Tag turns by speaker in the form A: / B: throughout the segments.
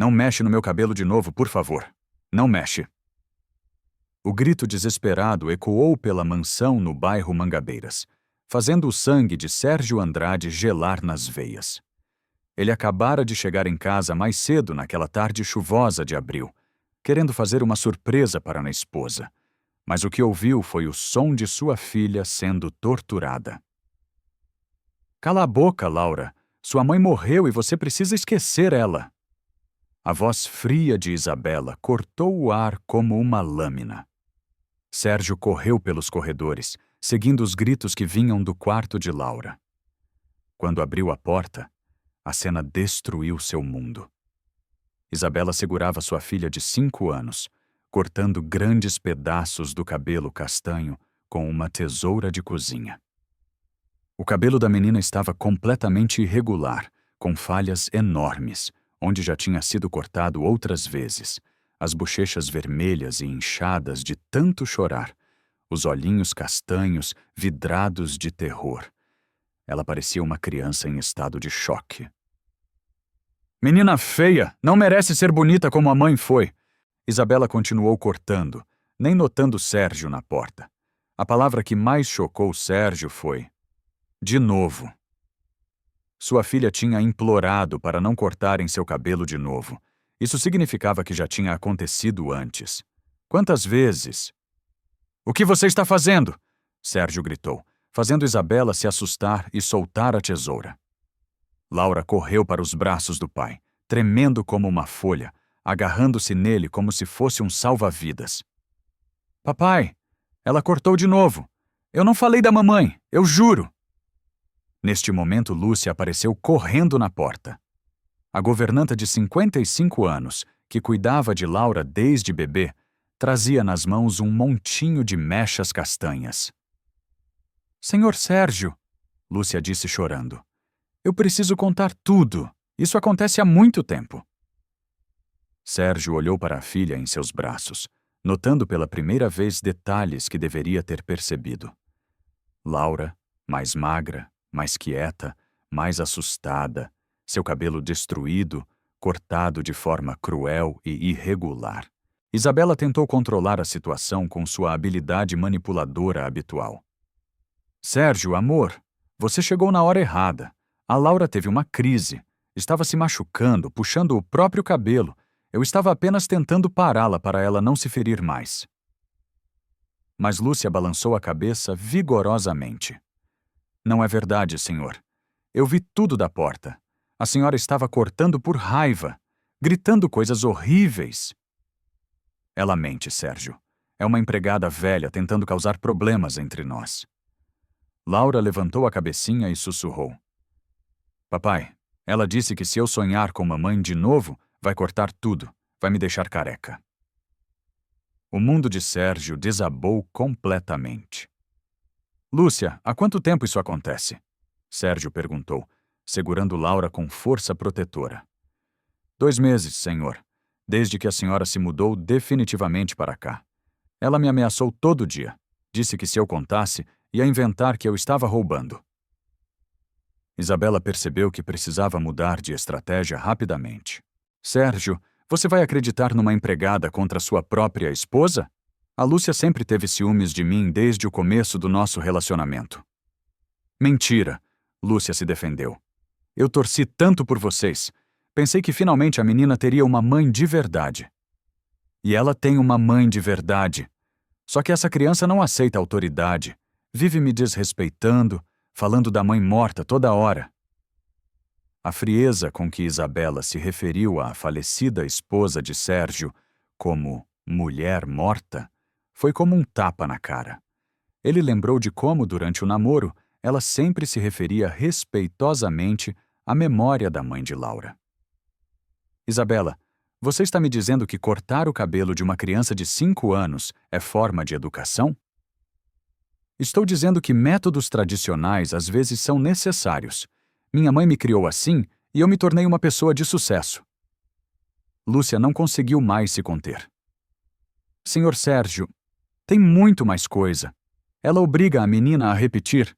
A: Não mexe no meu cabelo de novo, por favor. Não mexe. O grito desesperado ecoou pela mansão no bairro Mangabeiras, fazendo o sangue de Sérgio Andrade gelar nas veias. Ele acabara de chegar em casa mais cedo naquela tarde chuvosa de abril, querendo fazer uma surpresa para a esposa. Mas o que ouviu foi o som de sua filha sendo torturada. Cala a boca, Laura. Sua mãe morreu e você precisa esquecer ela. A voz fria de Isabela cortou o ar como uma lâmina. Sérgio correu pelos corredores, seguindo os gritos que vinham do quarto de Laura. Quando abriu a porta, a cena destruiu seu mundo. Isabela segurava sua filha de 5 anos, cortando grandes pedaços do cabelo castanho com uma tesoura de cozinha. O cabelo da menina estava completamente irregular, com falhas enormes, onde já tinha sido cortado outras vezes, as bochechas vermelhas e inchadas de tanto chorar, os olhinhos castanhos vidrados de terror. Ela parecia uma criança em estado de choque. Menina feia, não merece ser bonita como a mãe foi. Isabela continuou cortando, nem notando Sérgio na porta. A palavra que mais chocou Sérgio foi: de novo. Sua filha tinha implorado para não cortarem seu cabelo de novo. Isso significava que já tinha acontecido antes. Quantas vezes? O que você está fazendo? Sérgio gritou, fazendo Isabela se assustar e soltar a tesoura. Laura correu para os braços do pai, tremendo como uma folha, agarrando-se nele como se fosse um salva-vidas. Papai, ela cortou de novo. Eu não falei da mamãe, eu juro. Neste momento, Lúcia apareceu correndo na porta. A governanta de 55 anos, que cuidava de Laura desde bebê, trazia nas mãos um montinho de mechas castanhas. Senhor Sérgio, Lúcia disse chorando, eu preciso contar tudo. Isso acontece há muito tempo. Sérgio olhou para a filha em seus braços, notando pela primeira vez detalhes que deveria ter percebido. Laura, mais magra, mais quieta, mais assustada, seu cabelo destruído, cortado de forma cruel e irregular. Isabela tentou controlar a situação com sua habilidade manipuladora habitual. Sérgio, amor, você chegou na hora errada. A Laura teve uma crise. Estava se machucando, puxando o próprio cabelo. Eu estava apenas tentando pará-la para ela não se ferir mais. Mas Lúcia balançou a cabeça vigorosamente. Não é verdade, senhor. Eu vi tudo da porta. A senhora estava cortando por raiva, gritando coisas horríveis. Ela mente, Sérgio. É uma empregada velha tentando causar problemas entre nós. Laura levantou a cabecinha e sussurrou. Papai, ela disse que se eu sonhar com mamãe de novo, vai cortar tudo, vai me deixar careca. O mundo de Sérgio desabou completamente. Lúcia, há quanto tempo isso acontece? Sérgio perguntou, segurando Laura com força protetora. 2 meses, senhor, desde que a senhora se mudou definitivamente para cá. Ela me ameaçou todo dia. Disse que se eu contasse, ia inventar que eu estava roubando. Isabela percebeu que precisava mudar de estratégia rapidamente. Sérgio, você vai acreditar numa empregada contra sua própria esposa? A Lúcia sempre teve ciúmes de mim desde o começo do nosso relacionamento. Mentira, Lúcia se defendeu. Eu torci tanto por vocês. Pensei que finalmente a menina teria uma mãe de verdade. E ela tem uma mãe de verdade. Só que essa criança não aceita autoridade. Vive me desrespeitando, falando da mãe morta toda hora. A frieza com que Isabela se referiu à falecida esposa de Sérgio como mulher morta foi como um tapa na cara. Ele lembrou de como, durante o namoro, ela sempre se referia respeitosamente à memória da mãe de Laura. Isabela, você está me dizendo que cortar o cabelo de uma criança de 5 anos é forma de educação? Estou dizendo que métodos tradicionais às vezes são necessários. Minha mãe me criou assim e eu me tornei uma pessoa de sucesso. Lúcia não conseguiu mais se conter. Senhor Sérgio, tem muito mais coisa. Ela obriga a menina a repetir.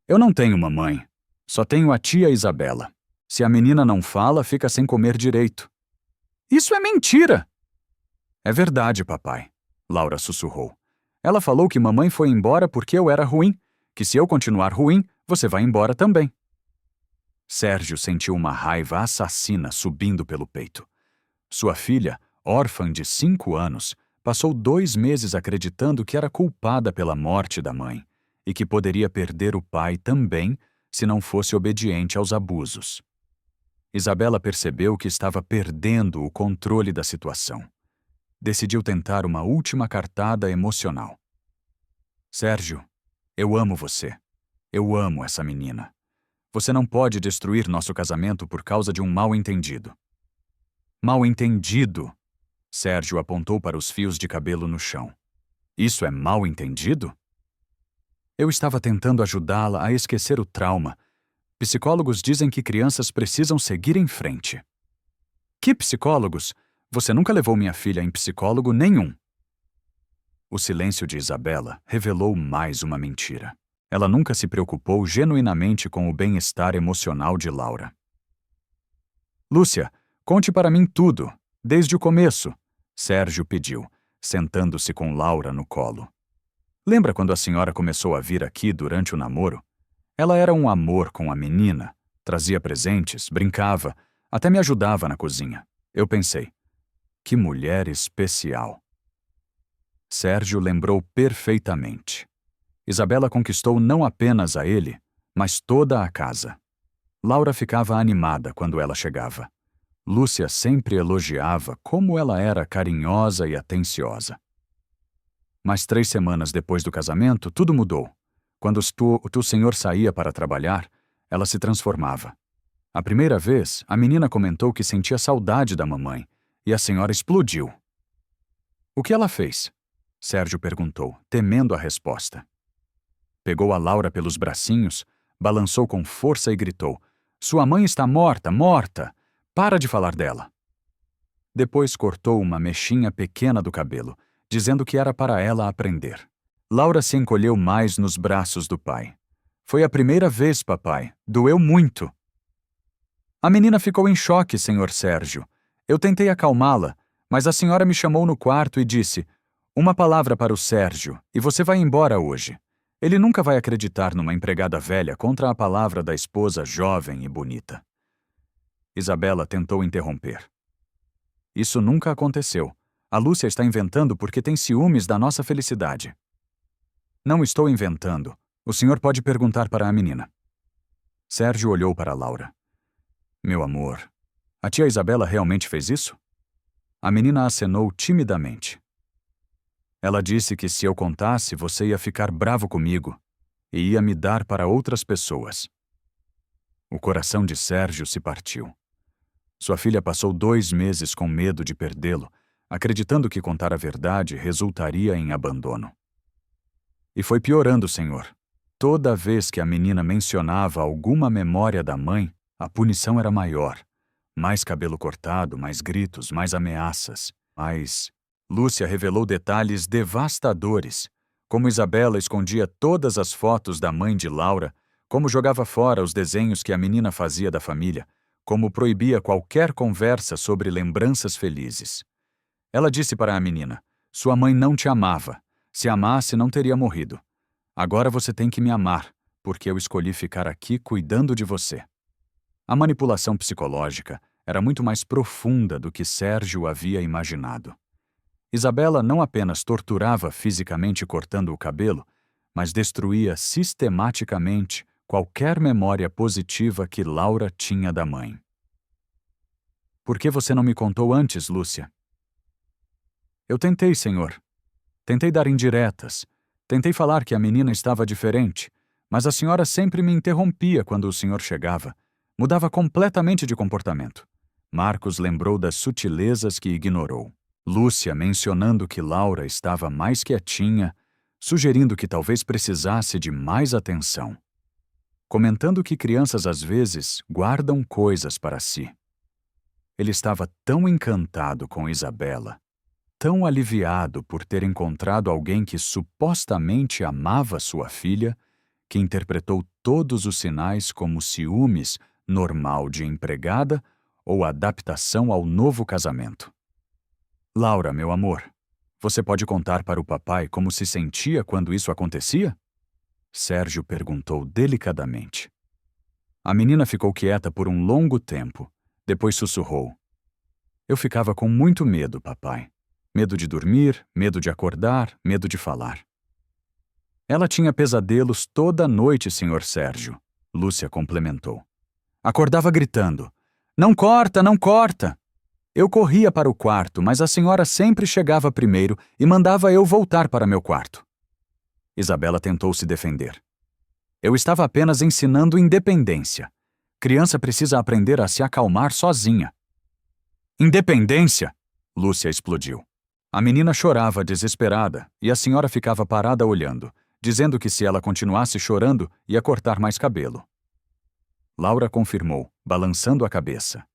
A: Eu não tenho uma mãe. Só tenho a tia Isabela. Se a menina não fala, fica sem comer direito. Isso é mentira! É verdade, papai, Laura sussurrou. Ela falou que mamãe foi embora porque eu era ruim, que se eu continuar ruim, você vai embora também. Sérgio sentiu uma raiva assassina subindo pelo peito. Sua filha, órfã de 5 anos, passou 2 meses acreditando que era culpada pela morte da mãe e que poderia perder o pai também se não fosse obediente aos abusos. Isabela percebeu que estava perdendo o controle da situação. Decidiu tentar uma última cartada emocional. Sérgio, eu amo você. Eu amo essa menina. Você não pode destruir nosso casamento por causa de um mal-entendido. Mal-entendido? Sérgio apontou para os fios de cabelo no chão. Isso é mal-entendido? Eu estava tentando ajudá-la a esquecer o trauma. Psicólogos dizem que crianças precisam seguir em frente. Que psicólogos? Você nunca levou minha filha em psicólogo nenhum. O silêncio de Isabela revelou mais uma mentira. Ela nunca se preocupou genuinamente com o bem-estar emocional de Laura. Lúcia, conte para mim tudo, desde o começo, Sérgio pediu, sentando-se com Laura no colo. Lembra quando a senhora começou a vir aqui durante o namoro? Ela era um amor com a menina, trazia presentes, brincava, até me ajudava na cozinha. Eu pensei, que mulher especial. Sérgio lembrou perfeitamente. Isabela conquistou não apenas a ele, mas toda a casa. Laura ficava animada quando ela chegava. Lúcia sempre elogiava como ela era carinhosa e atenciosa. Mas 3 semanas depois do casamento, tudo mudou. Quando o senhor saía para trabalhar, ela se transformava. A primeira vez, a menina comentou que sentia saudade da mamãe, e a senhora explodiu. O que ela fez? Sérgio perguntou, temendo a resposta. Pegou a Laura pelos bracinhos, balançou com força e gritou: "Sua mãe está morta, morta! Para de falar dela!" Depois cortou uma mechinha pequena do cabelo, dizendo que era para ela aprender. Laura se encolheu mais nos braços do pai. "Foi a primeira vez, papai. Doeu muito." A menina ficou em choque, senhor Sérgio. Eu tentei acalmá-la, mas a senhora me chamou no quarto e disse: "Uma palavra para o Sérgio, e você vai embora hoje." Ele nunca vai acreditar numa empregada velha contra a palavra da esposa jovem e bonita. Isabela tentou interromper. Isso nunca aconteceu. A Lúcia está inventando porque tem ciúmes da nossa felicidade. Não estou inventando. O senhor pode perguntar para a menina. Sérgio olhou para Laura. Meu amor, a tia Isabela realmente fez isso? A menina acenou timidamente. Ela disse que se eu contasse, você ia ficar bravo comigo e ia me dar para outras pessoas. O coração de Sérgio se partiu. Sua filha passou 2 meses com medo de perdê-lo, acreditando que contar a verdade resultaria em abandono. E foi piorando, senhor. Toda vez que a menina mencionava alguma memória da mãe, a punição era maior. Mais cabelo cortado, mais gritos, mais ameaças, mais... Lúcia revelou detalhes devastadores, como Isabela escondia todas as fotos da mãe de Laura, como jogava fora os desenhos que a menina fazia da família, como proibia qualquer conversa sobre lembranças felizes. Ela disse para a menina: "Sua mãe não te amava. Se amasse, não teria morrido. Agora você tem que me amar, porque eu escolhi ficar aqui cuidando de você." A manipulação psicológica era muito mais profunda do que Sérgio havia imaginado. Isabela não apenas torturava fisicamente cortando o cabelo, mas destruía sistematicamente qualquer memória positiva que Laura tinha da mãe. "Por que você não me contou antes, Lúcia?" "Eu tentei, senhor. Tentei dar indiretas. Tentei falar que a menina estava diferente, mas a senhora sempre me interrompia quando o senhor chegava. Mudava completamente de comportamento." Marcos lembrou das sutilezas que ignorou. Lúcia mencionando que Laura estava mais quietinha, sugerindo que talvez precisasse de mais atenção. Comentando que crianças às vezes guardam coisas para si. Ele estava tão encantado com Isabela, tão aliviado por ter encontrado alguém que supostamente amava sua filha, que interpretou todos os sinais como ciúmes normal de empregada ou adaptação ao novo casamento. Laura, meu amor, você pode contar para o papai como se sentia quando isso acontecia? Sérgio perguntou delicadamente. A menina ficou quieta por um longo tempo. Depois sussurrou. Eu ficava com muito medo, papai. Medo de dormir, medo de acordar, medo de falar. Ela tinha pesadelos toda noite, Sr. Sérgio, Lúcia complementou. Acordava gritando. Não corta, não corta! Eu corria para o quarto, mas a senhora sempre chegava primeiro e mandava eu voltar para meu quarto. Isabela tentou se defender. Eu estava apenas ensinando independência. Criança precisa aprender a se acalmar sozinha. Independência! Lúcia explodiu. A menina chorava desesperada e a senhora ficava parada olhando, dizendo que se ela continuasse chorando, ia cortar mais cabelo. Laura confirmou, balançando a cabeça.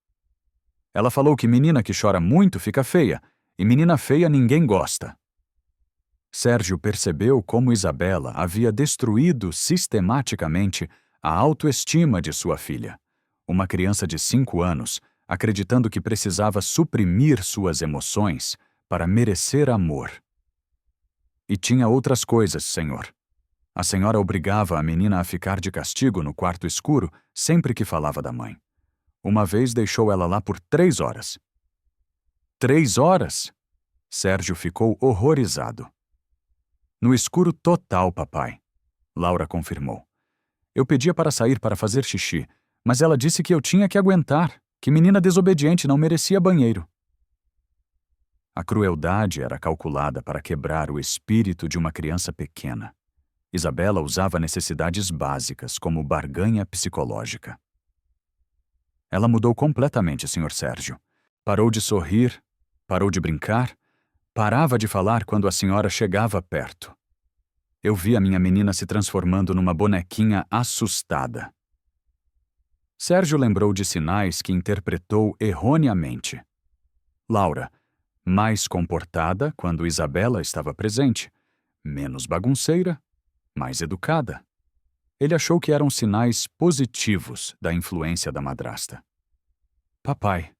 A: Ela falou que menina que chora muito fica feia, e menina feia ninguém gosta. Sérgio percebeu como Isabela havia destruído sistematicamente a autoestima de sua filha, uma criança de 5 anos, acreditando que precisava suprimir suas emoções para merecer amor. E tinha outras coisas, senhor. A senhora obrigava a menina a ficar de castigo no quarto escuro sempre que falava da mãe. Uma vez deixou ela lá por 3 horas. 3 horas? Sérgio ficou horrorizado. No escuro total, papai, Laura confirmou. Eu pedia para sair para fazer xixi, mas ela disse que eu tinha que aguentar, que menina desobediente não merecia banheiro. A crueldade era calculada para quebrar o espírito de uma criança pequena. Isabela usava necessidades básicas, como barganha psicológica. Ela mudou completamente, Sr. Sérgio. Parou de sorrir, parou de brincar, parava de falar quando a senhora chegava perto. Eu vi a minha menina se transformando numa bonequinha assustada. Sérgio lembrou de sinais que interpretou erroneamente. Laura, mais comportada quando Isabela estava presente, menos bagunceira, mais educada. Ele achou que eram sinais positivos da influência da madrasta. Papai,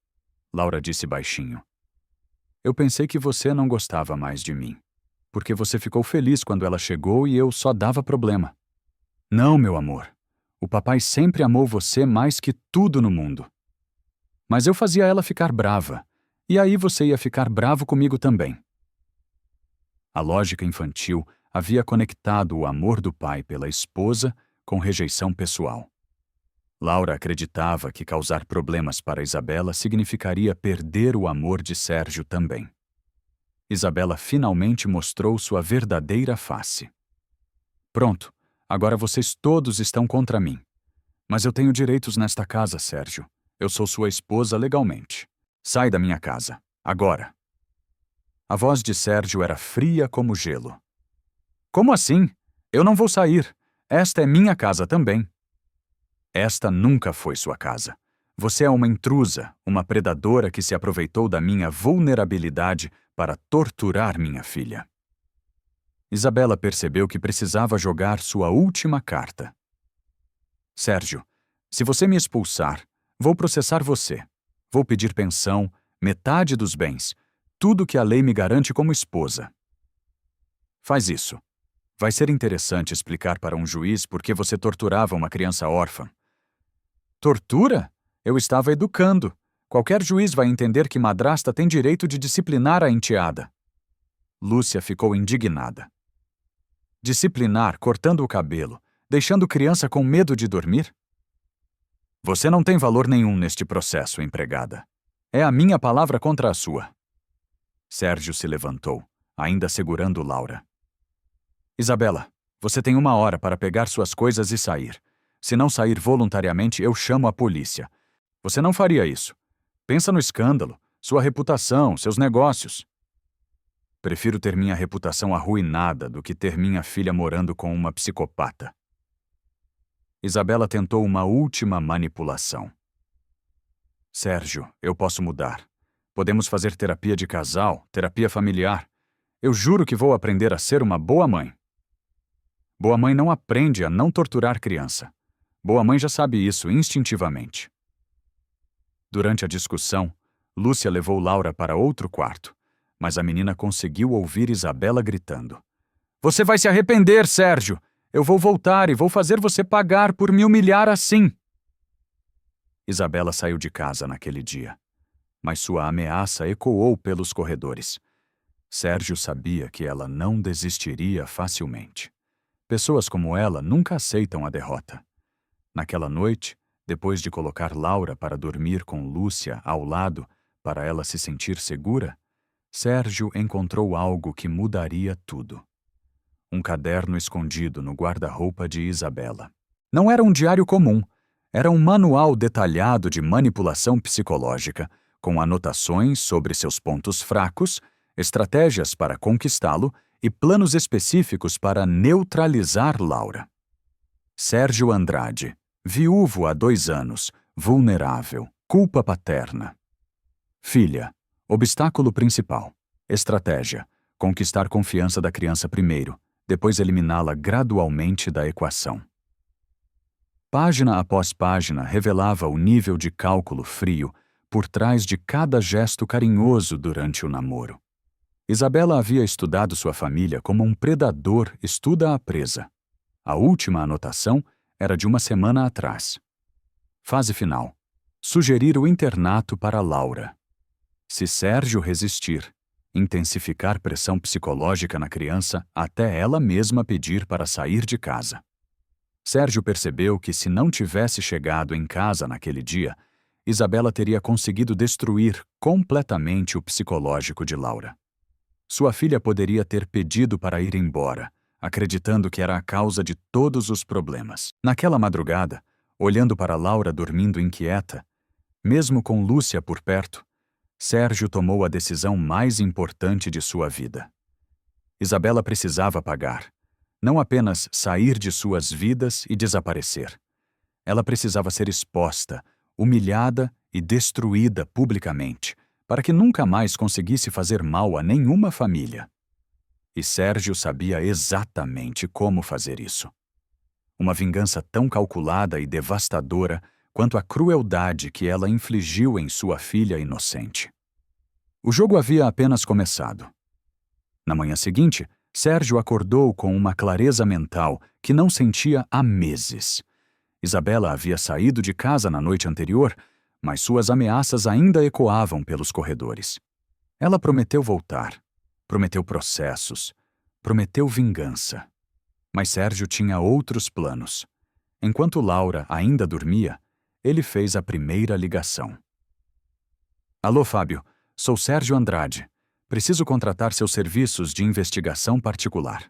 A: Laura disse baixinho, eu pensei que você não gostava mais de mim, porque você ficou feliz quando ela chegou e eu só dava problema. Não, meu amor. O papai sempre amou você mais que tudo no mundo. Mas eu fazia ela ficar brava, e aí você ia ficar bravo comigo também. A lógica infantil havia conectado o amor do pai pela esposa com rejeição pessoal. Laura acreditava que causar problemas para Isabela significaria perder o amor de Sérgio também. Isabela finalmente mostrou sua verdadeira face. Pronto, agora vocês todos estão contra mim. Mas eu tenho direitos nesta casa, Sérgio. Eu sou sua esposa legalmente. Sai da minha casa, agora. A voz de Sérgio era fria como gelo. Como assim? Eu não vou sair. Esta é minha casa também. Esta nunca foi sua casa. Você é uma intrusa, uma predadora que se aproveitou da minha vulnerabilidade para torturar minha filha. Isabela percebeu que precisava jogar sua última carta. Sérgio, se você me expulsar, vou processar você. Vou pedir pensão, metade dos bens, tudo que a lei me garante como esposa. Faz isso. Vai ser interessante explicar para um juiz por que você torturava uma criança órfã. Tortura? Eu estava educando. Qualquer juiz vai entender que madrasta tem direito de disciplinar a enteada. Lúcia ficou indignada. Disciplinar cortando o cabelo, deixando criança com medo de dormir? Você não tem valor nenhum neste processo, empregada. É a minha palavra contra a sua. Sérgio se levantou, ainda segurando Laura. Isabela, você tem 1 hora para pegar suas coisas e sair. Se não sair voluntariamente, eu chamo a polícia. Você não faria isso. Pensa no escândalo, sua reputação, seus negócios. Prefiro ter minha reputação arruinada do que ter minha filha morando com uma psicopata. Isabela tentou uma última manipulação. Sérgio, eu posso mudar. Podemos fazer terapia de casal, terapia familiar. Eu juro que vou aprender a ser uma boa mãe. Boa mãe não aprende a não torturar criança. Boa mãe já sabe isso instintivamente. Durante a discussão, Lúcia levou Laura para outro quarto, mas a menina conseguiu ouvir Isabela gritando: "Você vai se arrepender, Sérgio! Eu vou voltar e vou fazer você pagar por me humilhar assim!" Isabela saiu de casa naquele dia, mas sua ameaça ecoou pelos corredores. Sérgio sabia que ela não desistiria facilmente. Pessoas como ela nunca aceitam a derrota. Naquela noite, depois de colocar Laura para dormir com Lúcia ao lado para ela se sentir segura, Sérgio encontrou algo que mudaria tudo. Um caderno escondido no guarda-roupa de Isabela. Não era um diário comum, era um manual detalhado de manipulação psicológica, com anotações sobre seus pontos fracos, estratégias para conquistá-lo e planos específicos para neutralizar Laura. Sérgio Andrade, viúvo há 2 anos, vulnerável, culpa paterna. Filha, obstáculo principal. Estratégia, conquistar confiança da criança primeiro, depois eliminá-la gradualmente da equação. Página após página revelava o nível de cálculo frio por trás de cada gesto carinhoso durante o namoro. Isabela havia estudado sua família como um predador estuda a presa. A última anotação era de uma semana atrás. Fase final. Sugerir o internato para Laura. Se Sérgio resistir, intensificar pressão psicológica na criança até ela mesma pedir para sair de casa. Sérgio percebeu que se não tivesse chegado em casa naquele dia, Isabela teria conseguido destruir completamente o psicológico de Laura. Sua filha poderia ter pedido para ir embora, acreditando que era a causa de todos os problemas. Naquela madrugada, olhando para Laura dormindo inquieta, mesmo com Lúcia por perto, Sérgio tomou a decisão mais importante de sua vida. Isabela precisava pagar, não apenas sair de suas vidas e desaparecer. Ela precisava ser exposta, humilhada e destruída publicamente, para que nunca mais conseguisse fazer mal a nenhuma família. E Sérgio sabia exatamente como fazer isso. Uma vingança tão calculada e devastadora quanto a crueldade que ela infligiu em sua filha inocente. O jogo havia apenas começado. Na manhã seguinte, Sérgio acordou com uma clareza mental que não sentia há meses. Isabela havia saído de casa na noite anterior, mas suas ameaças ainda ecoavam pelos corredores. Ela prometeu voltar, prometeu processos, prometeu vingança. Mas Sérgio tinha outros planos. Enquanto Laura ainda dormia, ele fez a primeira ligação. Alô, Fábio. Sou Sérgio Andrade. Preciso contratar seus serviços de investigação particular.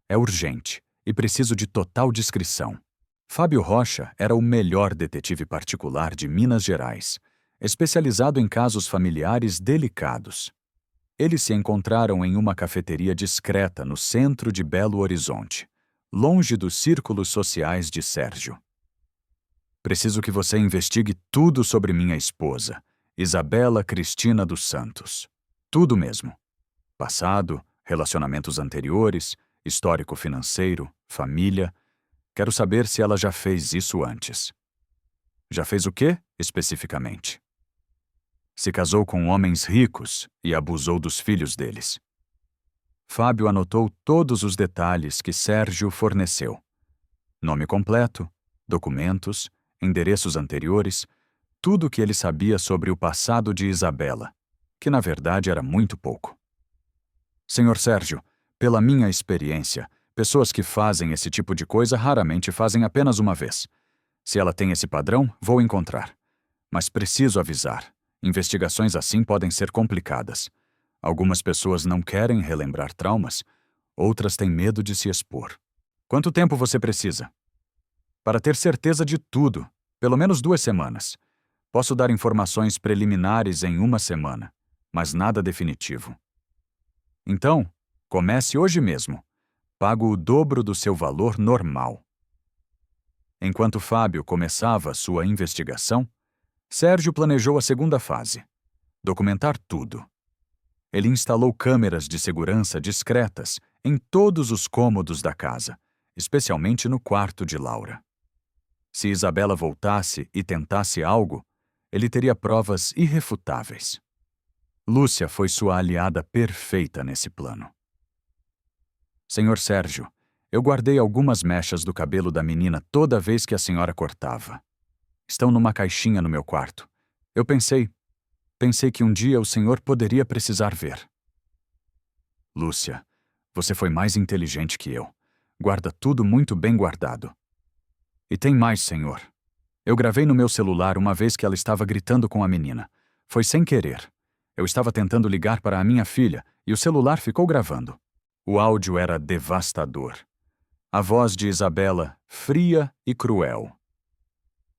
A: É urgente e preciso de total discrição. Fábio Rocha era o melhor detetive particular de Minas Gerais, especializado em casos familiares delicados. Eles se encontraram em uma cafeteria discreta no centro de Belo Horizonte, longe dos círculos sociais de Sérgio. Preciso que você investigue tudo sobre minha esposa, Isabela Cristina dos Santos. Tudo mesmo. Passado, relacionamentos anteriores, histórico financeiro, família. Quero saber se ela já fez isso antes. Já fez o quê, especificamente? Se casou com homens ricos e abusou dos filhos deles. Fábio anotou todos os detalhes que Sérgio forneceu. Nome completo, documentos, endereços anteriores, tudo o que ele sabia sobre o passado de Isabela, que na verdade era muito pouco. Senhor Sérgio, pela minha experiência, pessoas que fazem esse tipo de coisa raramente fazem apenas uma vez. Se ela tem esse padrão, vou encontrar. Mas preciso avisar. Investigações assim podem ser complicadas. Algumas pessoas não querem relembrar traumas, outras têm medo de se expor. Quanto tempo você precisa? Para ter certeza de tudo, pelo menos 2 semanas. Posso dar informações preliminares em 1 semana, mas nada definitivo. Então, comece hoje mesmo. Pago o dobro do seu valor normal. Enquanto Fábio começava sua investigação, Sérgio planejou a segunda fase: documentar tudo. Ele instalou câmeras de segurança discretas em todos os cômodos da casa, especialmente no quarto de Laura. Se Isabela voltasse e tentasse algo, Ele teria provas irrefutáveis. Lúcia foi sua aliada perfeita nesse plano. Senhor Sérgio, eu guardei algumas mechas do cabelo da menina toda vez que a senhora cortava. Estão numa caixinha no meu quarto. Eu pensei que um dia o senhor poderia precisar ver. Lúcia, você foi mais inteligente que eu. Guarda tudo muito bem guardado. E tem mais, senhor. Eu gravei no meu celular uma vez que ela estava gritando com a menina. Foi sem querer. Eu estava tentando ligar para a minha filha e o celular ficou gravando. O áudio era devastador. A voz de Isabela, fria e cruel.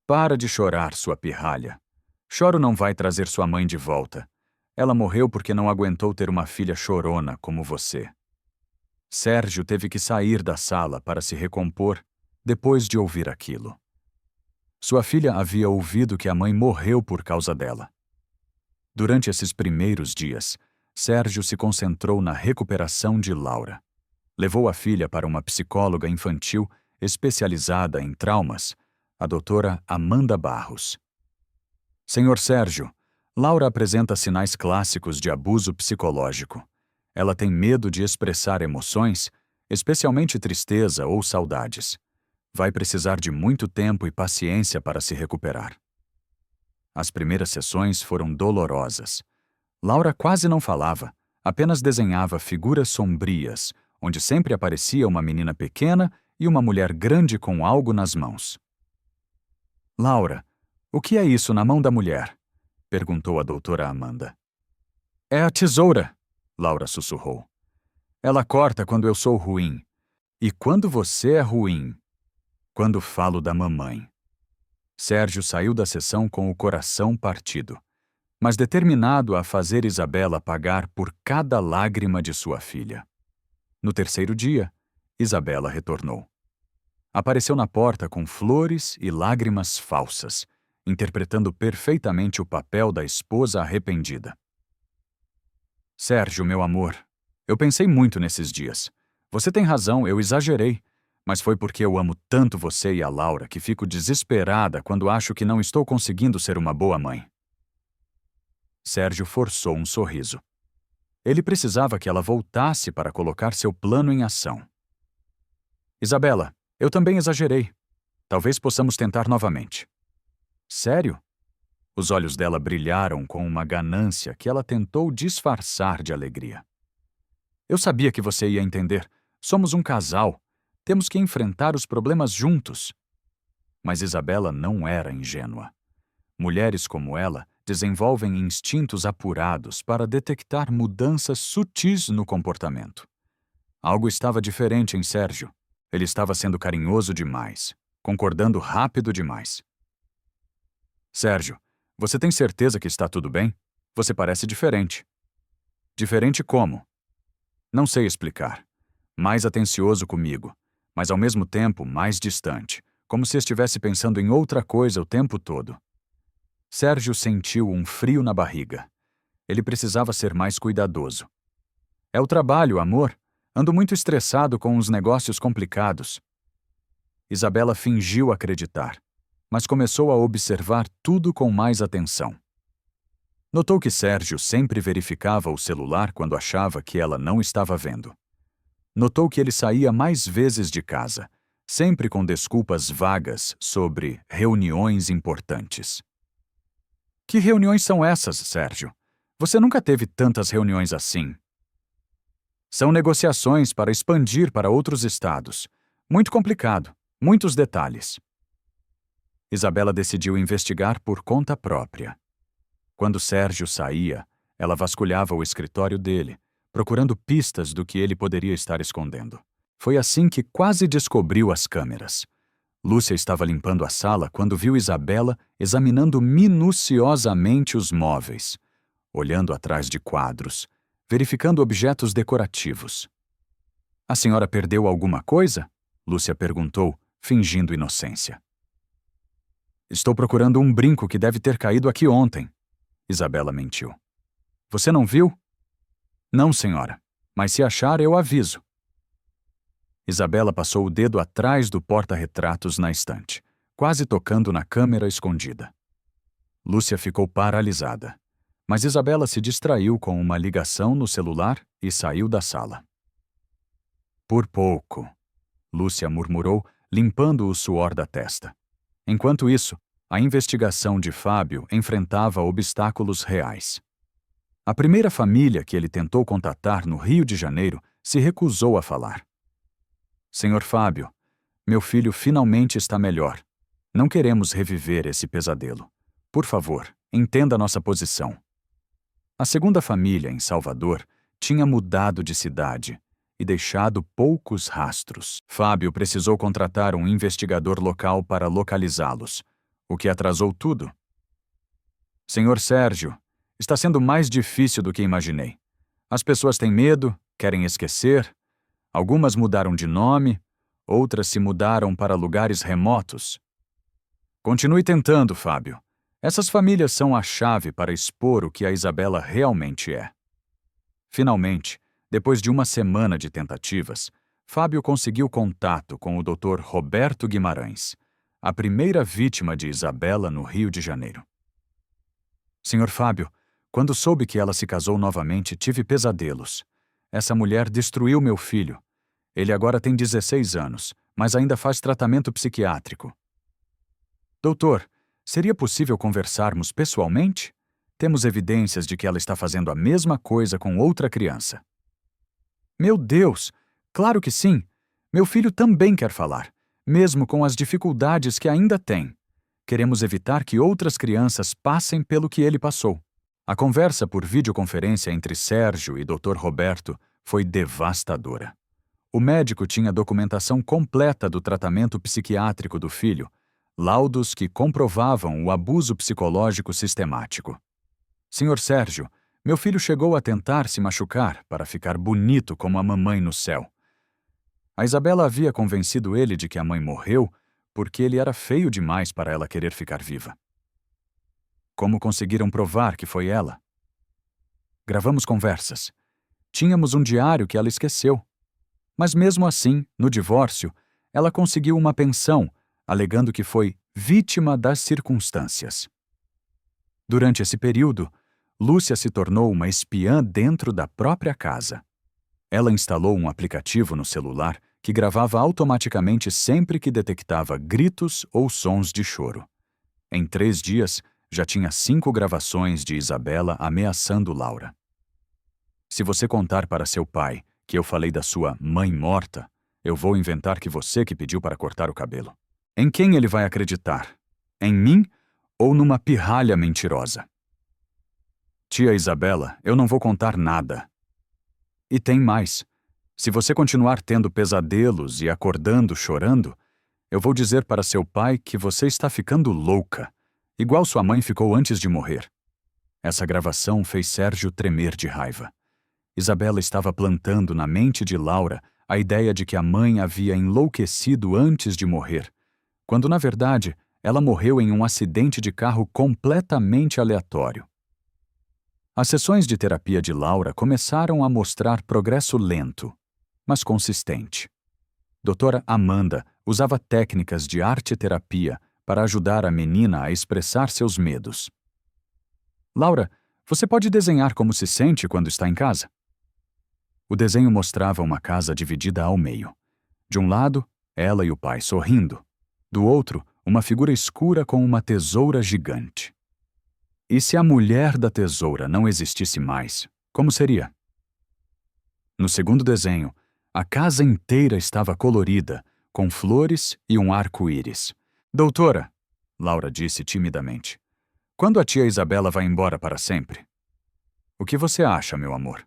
A: Para de chorar, sua pirralha. Choro não vai trazer sua mãe de volta. Ela morreu porque não aguentou ter uma filha chorona como você. Sérgio teve que sair da sala para se recompor depois de ouvir aquilo. Sua filha havia ouvido que a mãe morreu por causa dela. Durante esses primeiros dias, Sérgio se concentrou na recuperação de Laura. Levou a filha para uma psicóloga infantil especializada em traumas, a doutora Amanda Barros. Senhor Sérgio, Laura apresenta sinais clássicos de abuso psicológico. Ela tem medo de expressar emoções, especialmente tristeza ou saudades. Vai precisar de muito tempo e paciência para se recuperar. As primeiras sessões foram dolorosas. Laura quase não falava, apenas desenhava figuras sombrias, onde sempre aparecia uma menina pequena e uma mulher grande com algo nas mãos. Laura, o que é isso na mão da mulher? Perguntou a doutora Amanda. É a tesoura, Laura sussurrou. Ela corta quando eu sou ruim. E quando você é ruim? Quando falo da mamãe. Sérgio saiu da sessão com o coração partido, mas determinado a fazer Isabela pagar por cada lágrima de sua filha. No terceiro dia, Isabela retornou. Apareceu na porta com flores e lágrimas falsas, interpretando perfeitamente o papel da esposa arrependida. Sérgio, meu amor, eu pensei muito nesses dias. Você tem razão, eu exagerei, mas foi porque eu amo tanto você e a Laura que fico desesperada quando acho que não estou conseguindo ser uma boa mãe. Sérgio forçou um sorriso. Ele precisava que ela voltasse para colocar seu plano em ação. Isabela, eu também exagerei. Talvez possamos tentar novamente. Sério? Os olhos dela brilharam com uma ganância que ela tentou disfarçar de alegria. Eu sabia que você ia entender. Somos um casal. Temos que enfrentar os problemas juntos. Mas Isabela não era ingênua. Mulheres como ela desenvolvem instintos apurados para detectar mudanças sutis no comportamento. Algo estava diferente em Sérgio. Ele estava sendo carinhoso demais, concordando rápido demais. Sérgio, você tem certeza que está tudo bem? Você parece diferente. Diferente como? Não sei explicar. Mais atencioso comigo, mas ao mesmo tempo mais distante, como se estivesse pensando em outra coisa o tempo todo. Sérgio sentiu um frio na barriga. Ele precisava ser mais cuidadoso. É o trabalho, amor. Ando muito estressado com uns negócios complicados. Isabela fingiu acreditar, mas começou a observar tudo com mais atenção. Notou que Sérgio sempre verificava o celular quando achava que ela não estava vendo. Notou que ele saía mais vezes de casa, sempre com desculpas vagas sobre reuniões importantes. Que reuniões são essas, Sérgio? Você nunca teve tantas reuniões assim. São negociações para expandir para outros estados. Muito complicado, muitos detalhes. Isabela decidiu investigar por conta própria. Quando Sérgio saía, ela vasculhava o escritório dele, procurando pistas do que ele poderia estar escondendo. Foi assim que quase descobriu as câmeras. Lúcia estava limpando a sala quando viu Isabela examinando minuciosamente os móveis, olhando atrás de quadros, verificando objetos decorativos. A senhora perdeu alguma coisa? Lúcia perguntou, fingindo inocência. Estou procurando um brinco que deve ter caído aqui ontem. Isabela mentiu. Você não viu? Não, senhora, mas se achar eu aviso. Isabela passou o dedo atrás do porta-retratos na estante, quase tocando na câmera escondida. Lúcia ficou paralisada, mas Isabela se distraiu com uma ligação no celular e saiu da sala. Por pouco, Lúcia murmurou, limpando o suor da testa. Enquanto isso, a investigação de Fábio enfrentava obstáculos reais. A primeira família que ele tentou contatar no Rio de Janeiro se recusou a falar. Senhor Fábio, meu filho finalmente está melhor. Não queremos reviver esse pesadelo. Por favor, entenda nossa posição. A segunda família, em Salvador, tinha mudado de cidade e deixado poucos rastros. Fábio precisou contratar um investigador local para localizá-los, o que atrasou tudo. Senhor Sérgio, está sendo mais difícil do que imaginei. As pessoas têm medo, querem esquecer. Algumas mudaram de nome, outras se mudaram para lugares remotos. Continue tentando, Fábio. Essas famílias são a chave para expor o que a Isabela realmente é. Finalmente, depois de uma semana de tentativas, Fábio conseguiu contato com o Dr. Roberto Guimarães, a primeira vítima de Isabela no Rio de Janeiro. Senhor Fábio, quando soube que ela se casou novamente, tive pesadelos. Essa mulher destruiu meu filho. Ele agora tem 16 anos, mas ainda faz tratamento psiquiátrico. Doutor, seria possível conversarmos pessoalmente? Temos evidências de que ela está fazendo a mesma coisa com outra criança. Meu Deus! Claro que sim! Meu filho também quer falar, mesmo com as dificuldades que ainda tem. Queremos evitar que outras crianças passem pelo que ele passou. A conversa por videoconferência entre Sérgio e Dr. Roberto foi devastadora. O médico tinha documentação completa do tratamento psiquiátrico do filho, laudos que comprovavam o abuso psicológico sistemático. Senhor Sérgio, meu filho chegou a tentar se machucar para ficar bonito como a mamãe no céu. A Isabela havia convencido ele de que a mãe morreu porque ele era feio demais para ela querer ficar viva. Como conseguiram provar que foi ela? Gravamos conversas. Tínhamos um diário que ela esqueceu. Mas mesmo assim, no divórcio, ela conseguiu uma pensão, alegando que foi vítima das circunstâncias. Durante esse período, Lúcia se tornou uma espiã dentro da própria casa. Ela instalou um aplicativo no celular que gravava automaticamente sempre que detectava gritos ou sons de choro. Em 3 dias, já tinha 5 gravações de Isabela ameaçando Laura. Se você contar para seu pai que eu falei da sua mãe morta, eu vou inventar que você que pediu para cortar o cabelo. Em quem ele vai acreditar? Em mim ou numa pirralha mentirosa? Tia Isabela, eu não vou contar nada. E tem mais. Se você continuar tendo pesadelos e acordando chorando, eu vou dizer para seu pai que você está ficando louca, igual sua mãe ficou antes de morrer. Essa gravação fez Sérgio tremer de raiva. Isabela estava plantando na mente de Laura a ideia de que a mãe havia enlouquecido antes de morrer, quando, na verdade, ela morreu em um acidente de carro completamente aleatório. As sessões de terapia de Laura começaram a mostrar progresso lento, mas consistente. Doutora Amanda usava técnicas de arte-terapia para ajudar a menina a expressar seus medos. Laura, você pode desenhar como se sente quando está em casa? O desenho mostrava uma casa dividida ao meio. De um lado, ela e o pai sorrindo. Do outro, uma figura escura com uma tesoura gigante. E se a mulher da tesoura não existisse mais, como seria? No segundo desenho, a casa inteira estava colorida, com flores e um arco-íris. Doutora, Laura disse timidamente, quando a tia Isabela vai embora para sempre? O que você acha, meu amor?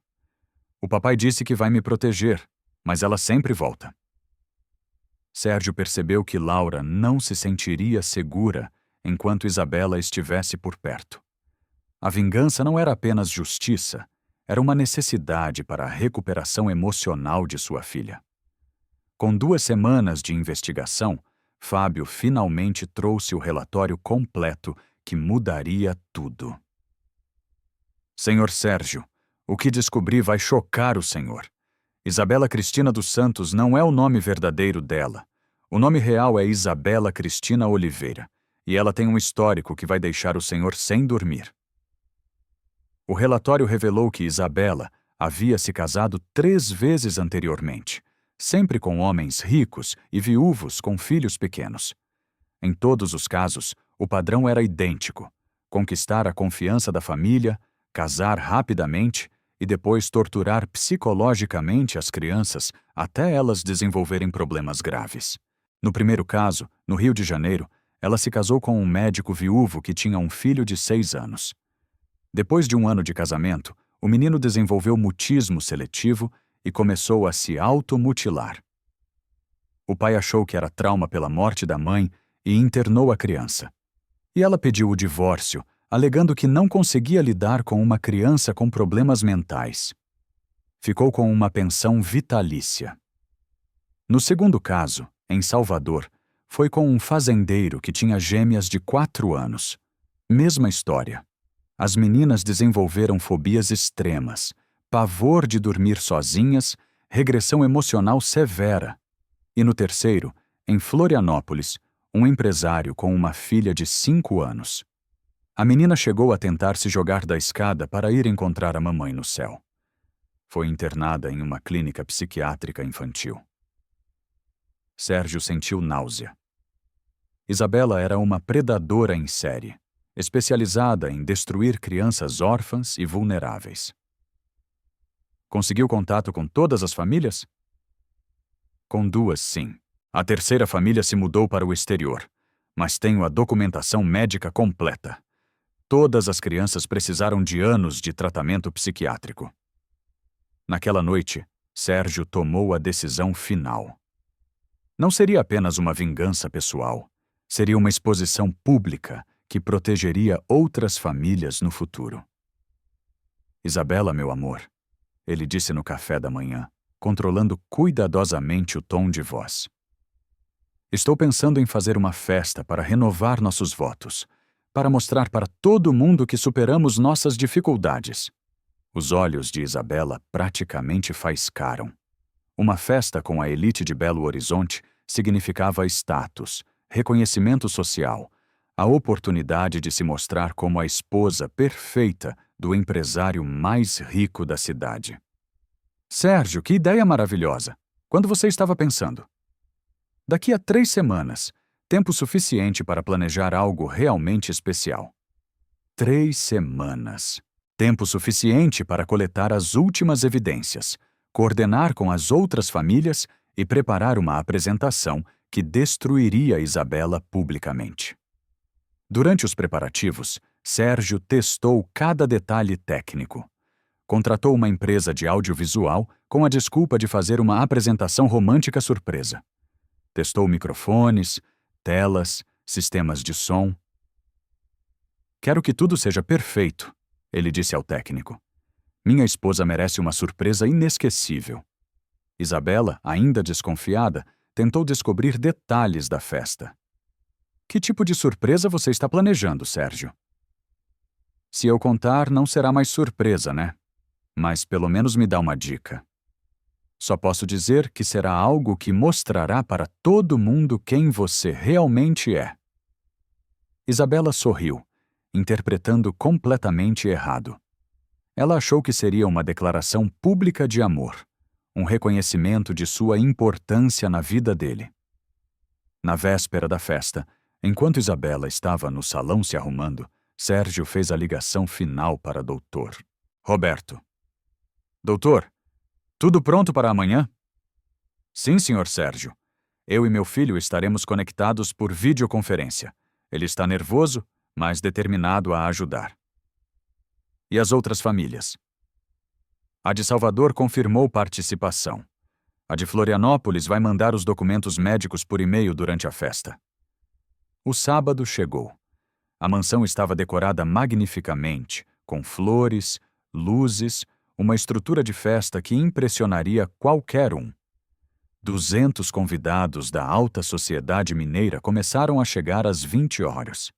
A: O papai disse que vai me proteger, mas ela sempre volta. Sérgio percebeu que Laura não se sentiria segura enquanto Isabela estivesse por perto. A vingança não era apenas justiça, era uma necessidade para a recuperação emocional de sua filha. Com 2 semanas de investigação, Fábio finalmente trouxe o relatório completo que mudaria tudo. Senhor Sérgio, o que descobri vai chocar o senhor. Isabela Cristina dos Santos não é o nome verdadeiro dela. O nome real é Isabela Cristina Oliveira. e ela tem um histórico que vai deixar o senhor sem dormir. O relatório revelou que Isabela havia se casado 3 vezes anteriormente, sempre com homens ricos e viúvos com filhos pequenos. Em todos os casos, o padrão era idêntico: conquistar a confiança da família, casar rapidamente e depois torturar psicologicamente as crianças até elas desenvolverem problemas graves. No primeiro caso, no Rio de Janeiro, ela se casou com um médico viúvo que tinha um filho de 6 anos. Depois de 1 ano de casamento, o menino desenvolveu mutismo seletivo e começou a se automutilar. O pai achou que era trauma pela morte da mãe e internou a criança. E ela pediu o divórcio, alegando que não conseguia lidar com uma criança com problemas mentais. Ficou com uma pensão vitalícia. No segundo caso, em Salvador, foi com um fazendeiro que tinha gêmeas de 4 anos. Mesma história. As meninas desenvolveram fobias extremas, pavor de dormir sozinhas, regressão emocional severa. E no terceiro, em Florianópolis, um empresário com uma filha de 5 anos. A menina chegou a tentar se jogar da escada para ir encontrar a mamãe no céu. Foi internada em uma clínica psiquiátrica infantil. Sérgio sentiu náusea. Isabela era uma predadora em série, especializada em destruir crianças órfãs e vulneráveis. Conseguiu contato com todas as famílias? Com 2, sim. A terceira família se mudou para o exterior, mas tenho a documentação médica completa. Todas as crianças precisaram de anos de tratamento psiquiátrico. Naquela noite, Sérgio tomou a decisão final. Não seria apenas uma vingança pessoal, seria uma exposição pública que protegeria outras famílias no futuro. Isabela, meu amor, ele disse no café da manhã, controlando cuidadosamente o tom de voz. Estou pensando em fazer uma festa para renovar nossos votos, para mostrar para todo mundo que superamos nossas dificuldades. Os olhos de Isabela praticamente faiscaram. Uma festa com a elite de Belo Horizonte significava status, reconhecimento social, a oportunidade de se mostrar como a esposa perfeita do empresário mais rico da cidade. Sérgio, que ideia maravilhosa! Quando você estava pensando? Daqui a 3 semanas, tempo suficiente para planejar algo realmente especial. 3 semanas. Tempo suficiente para coletar as últimas evidências, coordenar com as outras famílias e preparar uma apresentação que destruiria Isabela publicamente. Durante os preparativos, Sérgio testou cada detalhe técnico. Contratou uma empresa de audiovisual com a desculpa de fazer uma apresentação romântica surpresa. Testou microfones, telas, sistemas de som. Quero que tudo seja perfeito, ele disse ao técnico. Minha esposa merece uma surpresa inesquecível. Isabela, ainda desconfiada, tentou descobrir detalhes da festa. Que tipo de surpresa você está planejando, Sérgio? Se eu contar, não será mais surpresa, né? Mas pelo menos me dá uma dica. Só posso dizer que será algo que mostrará para todo mundo quem você realmente é. Isabela sorriu, interpretando completamente errado. Ela achou que seria uma declaração pública de amor, um reconhecimento de sua importância na vida dele. Na véspera da festa, enquanto Isabela estava no salão se arrumando, Sérgio fez a ligação final para Dr. Roberto. Doutor, tudo pronto para amanhã? Sim, senhor Sérgio. Eu e meu filho estaremos conectados por videoconferência. Ele está nervoso, mas determinado a ajudar. E as outras famílias? A de Salvador confirmou participação. A de Florianópolis vai mandar os documentos médicos por e-mail durante a festa. O sábado chegou. A mansão estava decorada magnificamente, com flores, luzes, uma estrutura de festa que impressionaria qualquer um. 200 convidados da alta sociedade mineira começaram a chegar às 20 horas.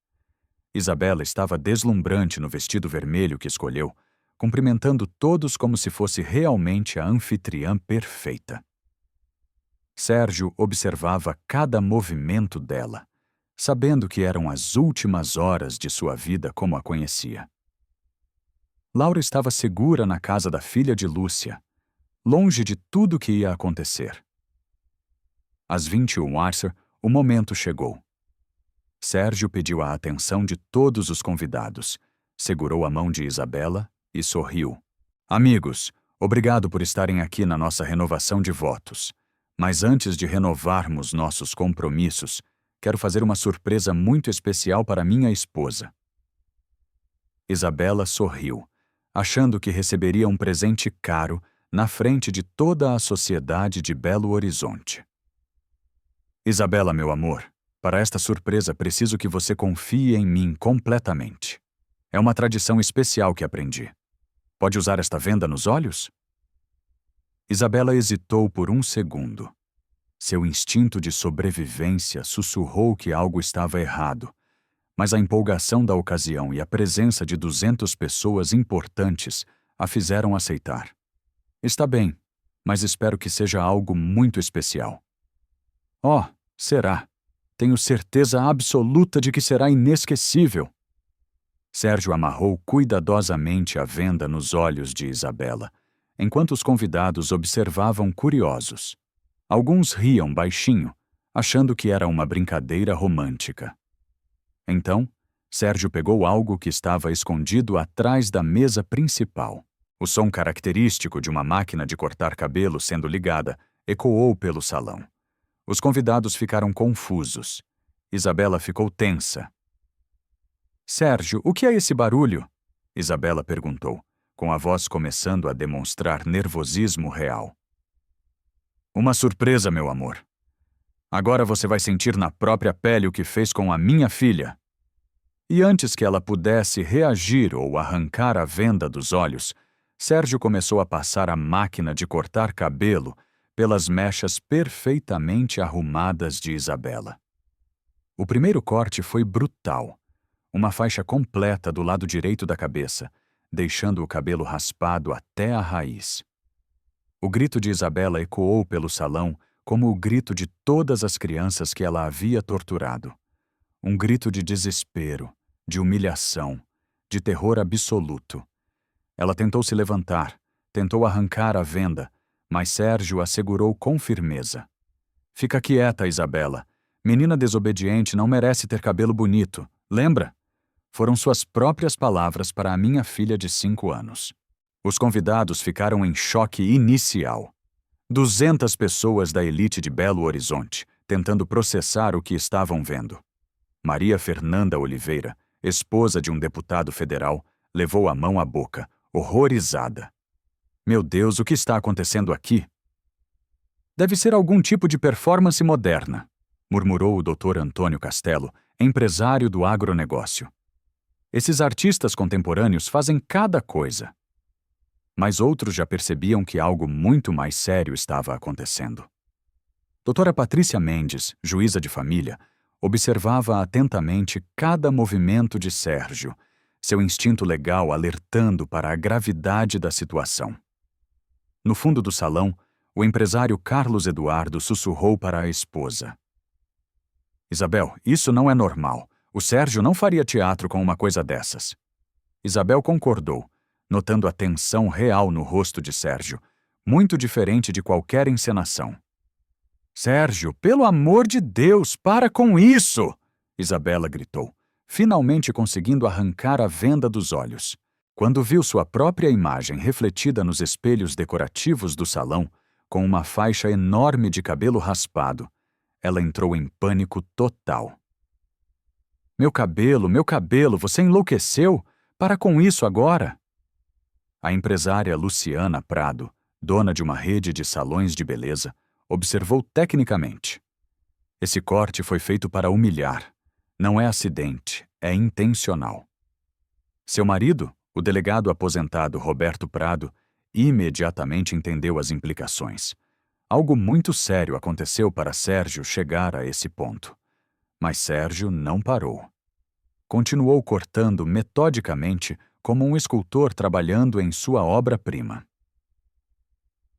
A: Isabela estava deslumbrante no vestido vermelho que escolheu, cumprimentando todos como se fosse realmente a anfitriã perfeita. Sérgio observava cada movimento dela, sabendo que eram as últimas horas de sua vida como a conhecia. Laura estava segura na casa da filha de Lúcia, longe de tudo o que ia acontecer. Às 21 horas, o momento chegou. Sérgio pediu a atenção de todos os convidados, segurou a mão de Isabela e sorriu. Amigos, obrigado por estarem aqui na nossa renovação de votos. Mas antes de renovarmos nossos compromissos, quero fazer uma surpresa muito especial para minha esposa. Isabela sorriu, achando que receberia um presente caro na frente de toda a sociedade de Belo Horizonte. Isabela, meu amor, para esta surpresa preciso que você confie em mim completamente. É uma tradição especial que aprendi. Pode usar esta venda nos olhos? Isabela hesitou por um segundo. Seu instinto de sobrevivência sussurrou que algo estava errado, mas a empolgação da ocasião e a presença de 200 pessoas importantes a fizeram aceitar. Está bem, mas espero que seja algo muito especial. Oh, será. Tenho certeza absoluta de que será inesquecível. Sérgio amarrou cuidadosamente a venda nos olhos de Isabela, enquanto os convidados observavam curiosos. Alguns riam baixinho, achando que era uma brincadeira romântica. Então, Sérgio pegou algo que estava escondido atrás da mesa principal. O som característico de uma máquina de cortar cabelo sendo ligada ecoou pelo salão. Os convidados ficaram confusos. Isabela ficou tensa. Sérgio, o que é esse barulho? Isabela perguntou, com a voz começando a demonstrar nervosismo real. Uma surpresa, meu amor. Agora você vai sentir na própria pele o que fez com a minha filha. E antes que ela pudesse reagir ou arrancar a venda dos olhos, Sérgio começou a passar a máquina de cortar cabelo pelas mechas perfeitamente arrumadas de Isabela. O primeiro corte foi brutal. Uma faixa completa do lado direito da cabeça, deixando o cabelo raspado até a raiz. O grito de Isabela ecoou pelo salão como o grito de todas as crianças que ela havia torturado. Um grito de desespero, de humilhação, de terror absoluto. Ela tentou se levantar, tentou arrancar a venda, mas Sérgio a segurou com firmeza. Fica quieta, Isabela. Menina desobediente não merece ter cabelo bonito, lembra? Foram suas próprias palavras para a minha filha de 5 anos. Os convidados ficaram em choque inicial. 200 pessoas da elite de Belo Horizonte, tentando processar o que estavam vendo. Maria Fernanda Oliveira, esposa de um deputado federal, levou a mão à boca, horrorizada. Meu Deus, o que está acontecendo aqui? Deve ser algum tipo de performance moderna, murmurou o Dr. Antônio Castelo, empresário do agronegócio. Esses artistas contemporâneos fazem cada coisa. Mas outros já percebiam que algo muito mais sério estava acontecendo. Doutora Patrícia Mendes, juíza de família, observava atentamente cada movimento de Sérgio, seu instinto legal alertando para a gravidade da situação. No fundo do salão, o empresário Carlos Eduardo sussurrou para a esposa. Isabel, isso não é normal. O Sérgio não faria teatro com uma coisa dessas. Isabel concordou, notando a tensão real no rosto de Sérgio, muito diferente de qualquer encenação. Sérgio, pelo amor de Deus, para com isso! Isabela gritou, finalmente conseguindo arrancar a venda dos olhos. Quando viu sua própria imagem refletida nos espelhos decorativos do salão, com uma faixa enorme de cabelo raspado, ela entrou em pânico total. Meu cabelo, você enlouqueceu? Para com isso agora! A empresária Luciana Prado, dona de uma rede de salões de beleza, observou tecnicamente. Esse corte foi feito para humilhar. Não é acidente, é intencional. Seu marido, o delegado aposentado Roberto Prado, imediatamente entendeu as implicações. Algo muito sério aconteceu para Sérgio chegar a esse ponto. Mas Sérgio não parou. Continuou cortando metodicamente como um escultor trabalhando em sua obra-prima.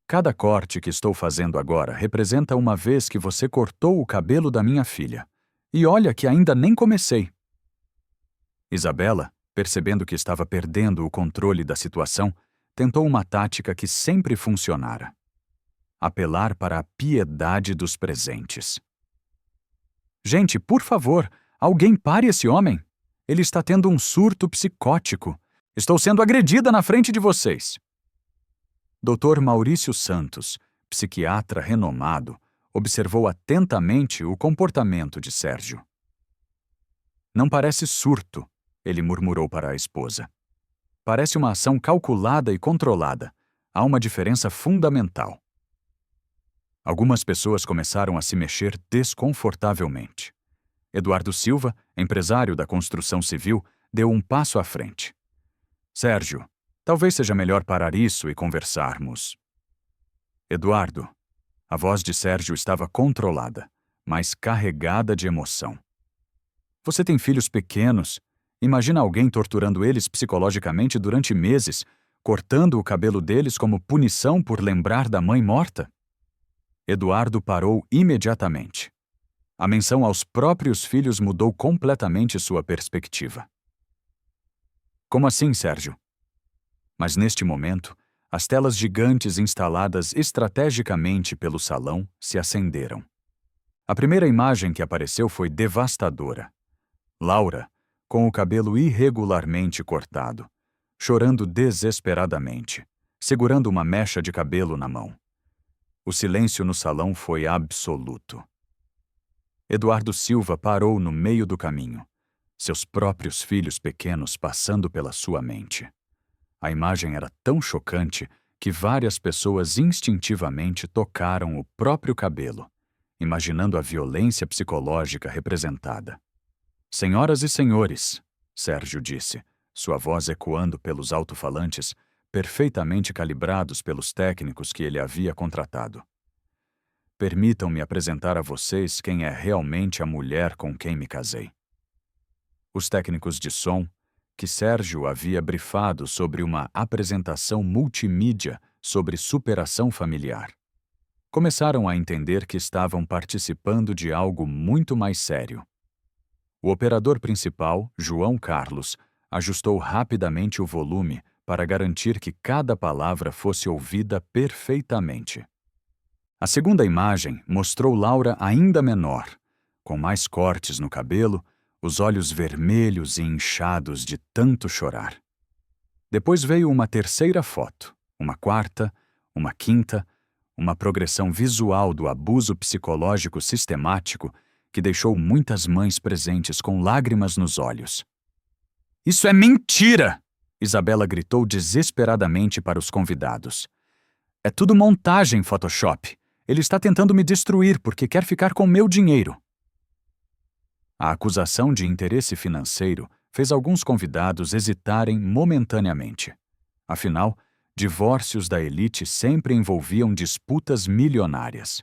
A: Cada corte que estou fazendo agora representa uma vez que você cortou o cabelo da minha filha. E olha que ainda nem comecei. Isabela, percebendo que estava perdendo o controle da situação, tentou uma tática que sempre funcionara: apelar para a piedade dos presentes. Gente, por favor, alguém pare esse homem. Ele está tendo um surto psicótico. Estou sendo agredida na frente de vocês. Dr. Maurício Santos, psiquiatra renomado, observou atentamente o comportamento de Sérgio. Não parece surto, ele murmurou para a esposa. Parece uma ação calculada e controlada. Há uma diferença fundamental. Algumas pessoas começaram a se mexer desconfortavelmente. Eduardo Silva, empresário da construção civil, deu um passo à frente. Sérgio, talvez seja melhor parar isso e conversarmos. Eduardo. A voz de Sérgio estava controlada, mas carregada de emoção. Você tem filhos pequenos. Imagina alguém torturando eles psicologicamente durante meses, cortando o cabelo deles como punição por lembrar da mãe morta? Eduardo parou imediatamente. A menção aos próprios filhos mudou completamente sua perspectiva. Como assim, Sérgio? Mas neste momento, as telas gigantes instaladas estrategicamente pelo salão se acenderam. A primeira imagem que apareceu foi devastadora. Laura, com o cabelo irregularmente cortado, chorando desesperadamente, segurando uma mecha de cabelo na mão. O silêncio no salão foi absoluto. Eduardo Silva parou no meio do caminho, seus próprios filhos pequenos passando pela sua mente. A imagem era tão chocante que várias pessoas instintivamente tocaram o próprio cabelo, imaginando a violência psicológica representada. Senhoras e senhores, Sérgio disse, sua voz ecoando pelos alto-falantes, perfeitamente calibrados pelos técnicos que ele havia contratado. Permitam-me apresentar a vocês quem é realmente a mulher com quem me casei. Os técnicos de som, que Sérgio havia brifado sobre uma apresentação multimídia sobre superação familiar, começaram a entender que estavam participando de algo muito mais sério. O operador principal, João Carlos, ajustou rapidamente o volume para garantir que cada palavra fosse ouvida perfeitamente. A segunda imagem mostrou Laura ainda menor, com mais cortes no cabelo, os olhos vermelhos e inchados de tanto chorar. Depois veio uma terceira foto, uma quarta, uma quinta, uma progressão visual do abuso psicológico sistemático que deixou muitas mães presentes com lágrimas nos olhos. Isso é mentira! Isabela gritou desesperadamente para os convidados. É tudo montagem, Photoshop. Ele está tentando me destruir porque quer ficar com meu dinheiro. A acusação de interesse financeiro fez alguns convidados hesitarem momentaneamente. Afinal, divórcios da elite sempre envolviam disputas milionárias.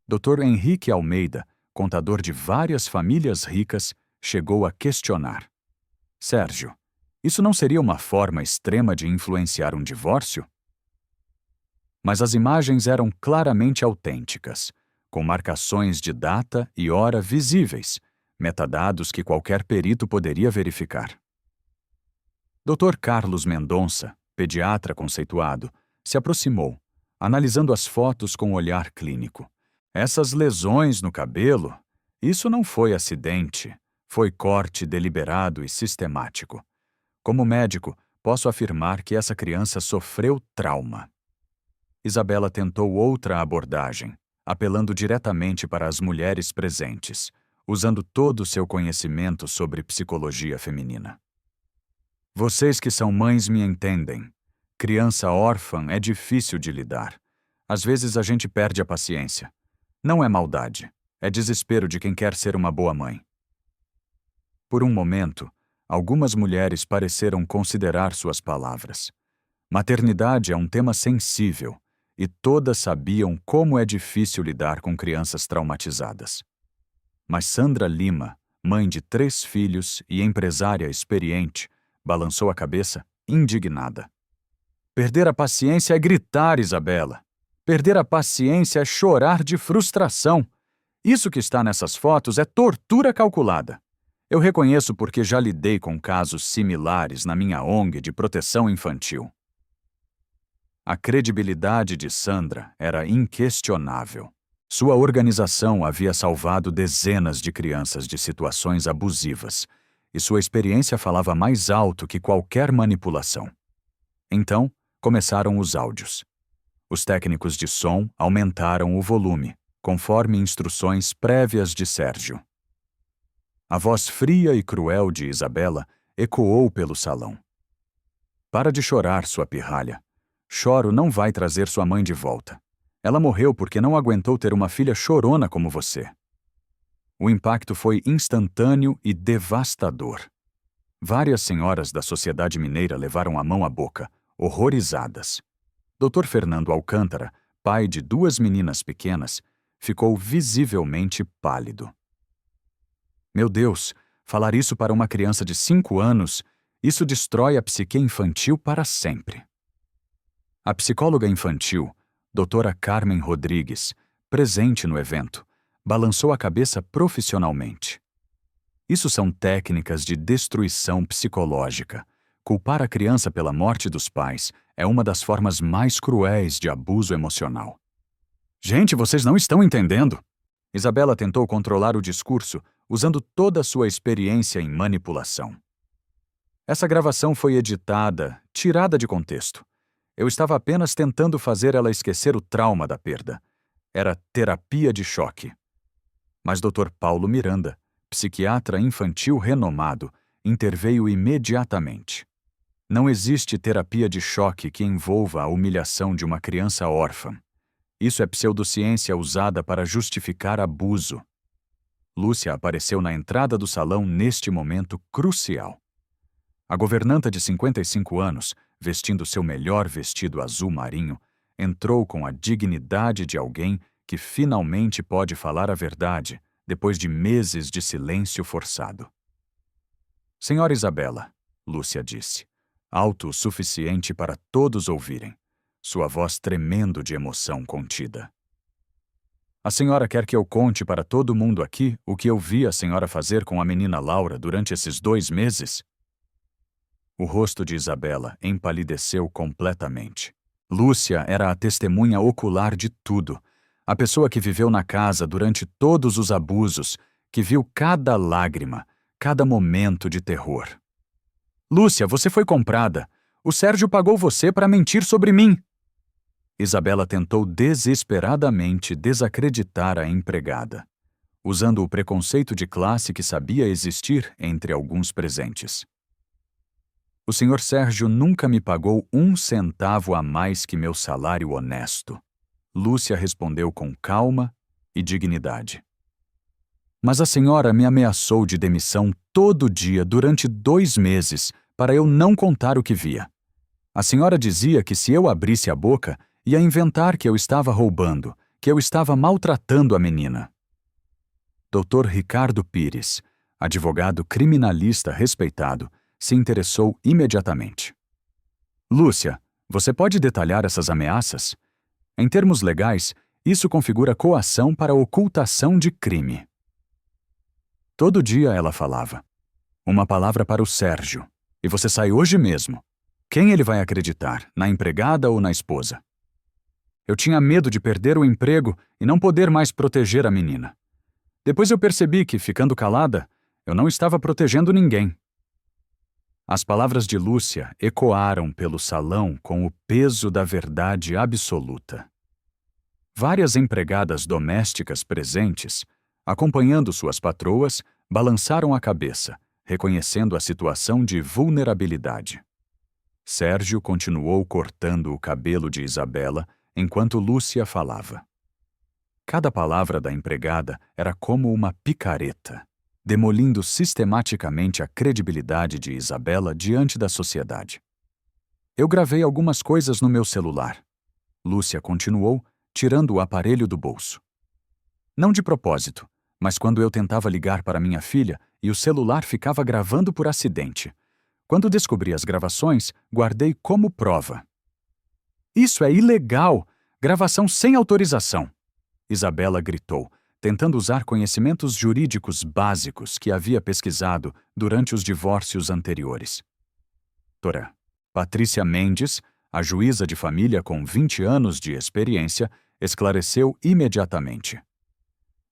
A: Dr. Henrique Almeida, contador de várias famílias ricas, chegou a questionar. Sérgio, isso não seria uma forma extrema de influenciar um divórcio? Mas as imagens eram claramente autênticas, com marcações de data e hora visíveis, metadados que qualquer perito poderia verificar. Dr. Carlos Mendonça, pediatra conceituado, se aproximou, analisando as fotos com olhar clínico. Essas lesões no cabelo, isso não foi acidente, foi corte deliberado e sistemático. Como médico, posso afirmar que essa criança sofreu trauma. Isabela tentou outra abordagem, apelando diretamente para as mulheres presentes, usando todo o seu conhecimento sobre psicologia feminina. Vocês que são mães me entendem. Criança órfã é difícil de lidar. Às vezes a gente perde a paciência. Não é maldade, é desespero de quem quer ser uma boa mãe. Por um momento, algumas mulheres pareceram considerar suas palavras. Maternidade é um tema sensível, e todas sabiam como é difícil lidar com crianças traumatizadas. Mas Sandra Lima, mãe de 3 filhos e empresária experiente, balançou a cabeça, indignada. Perder a paciência é gritar, Isabela. Perder a paciência é chorar de frustração. Isso que está nessas fotos é tortura calculada. Eu reconheço porque já lidei com casos similares na minha ONG de proteção infantil. A credibilidade de Sandra era inquestionável. Sua organização havia salvado dezenas de crianças de situações abusivas, e sua experiência falava mais alto que qualquer manipulação. Então, começaram os áudios. Os técnicos de som aumentaram o volume, conforme instruções prévias de Sérgio. A voz fria e cruel de Isabela ecoou pelo salão. Para de chorar, sua pirralha. Choro não vai trazer sua mãe de volta. Ela morreu porque não aguentou ter uma filha chorona como você. O impacto foi instantâneo e devastador. Várias senhoras da sociedade mineira levaram a mão à boca, horrorizadas. Dr. Fernando Alcântara, pai de 2 meninas pequenas, ficou visivelmente pálido. Meu Deus, falar isso para uma criança de 5 anos, isso destrói a psique infantil para sempre. A psicóloga infantil, doutora Carmen Rodrigues, presente no evento, balançou a cabeça profissionalmente. Isso são técnicas de destruição psicológica. Culpar a criança pela morte dos pais é uma das formas mais cruéis de abuso emocional. Gente, vocês não estão entendendo! Isabela tentou controlar o discurso usando toda a sua experiência em manipulação. Essa gravação foi editada, tirada de contexto. Eu estava apenas tentando fazer ela esquecer o trauma da perda. Era terapia de choque. Mas Dr. Paulo Miranda, psiquiatra infantil renomado, interveio imediatamente. Não existe terapia de choque que envolva a humilhação de uma criança órfã. Isso é pseudociência usada para justificar abuso. Lúcia apareceu na entrada do salão neste momento crucial. A governanta de 55 anos, vestindo seu melhor vestido azul marinho, entrou com a dignidade de alguém que finalmente pode falar a verdade depois de meses de silêncio forçado. Senhora Isabela, Lúcia disse, alto o suficiente para todos ouvirem, sua voz tremendo de emoção contida. A senhora quer que eu conte para todo mundo aqui o que eu vi a senhora fazer com a menina Laura durante esses 2 meses? O rosto de Isabela empalideceu completamente. Lúcia era a testemunha ocular de tudo, a pessoa que viveu na casa durante todos os abusos, que viu cada lágrima, cada momento de terror. Lúcia, você foi comprada. O Sérgio pagou você para mentir sobre mim. Isabela tentou desesperadamente desacreditar a empregada, usando o preconceito de classe que sabia existir entre alguns presentes. O senhor Sérgio nunca me pagou 1 centavo a mais que meu salário honesto. Lúcia respondeu com calma e dignidade. Mas a senhora me ameaçou de demissão todo dia durante 2 meses para eu não contar o que via. A senhora dizia que se eu abrisse a boca, ia inventar que eu estava roubando, que eu estava maltratando a menina. Dr. Ricardo Pires, advogado criminalista respeitado, se interessou imediatamente. Lúcia, você pode detalhar essas ameaças? Em termos legais, isso configura coação para ocultação de crime. Todo dia ela falava. Uma palavra para o Sérgio. E você sai hoje mesmo. Quem ele vai acreditar, na empregada ou na esposa? Eu tinha medo de perder o emprego e não poder mais proteger a menina. Depois eu percebi que, ficando calada, eu não estava protegendo ninguém. As palavras de Lúcia ecoaram pelo salão com o peso da verdade absoluta. Várias empregadas domésticas presentes, acompanhando suas patroas, balançaram a cabeça, reconhecendo a situação de vulnerabilidade. Sérgio continuou cortando o cabelo de Isabela enquanto Lúcia falava. Cada palavra da empregada era como uma picareta, demolindo sistematicamente a credibilidade de Isabela diante da sociedade. Eu gravei algumas coisas no meu celular. Lúcia continuou, tirando o aparelho do bolso. Não de propósito, mas quando eu tentava ligar para minha filha e o celular ficava gravando por acidente. Quando descobri as gravações, guardei como prova. Isso é ilegal! Gravação sem autorização! Isabela gritou, tentando usar conhecimentos jurídicos básicos que havia pesquisado durante os divórcios anteriores. Doutora Patrícia Mendes, a juíza de família com 20 anos de experiência, esclareceu imediatamente.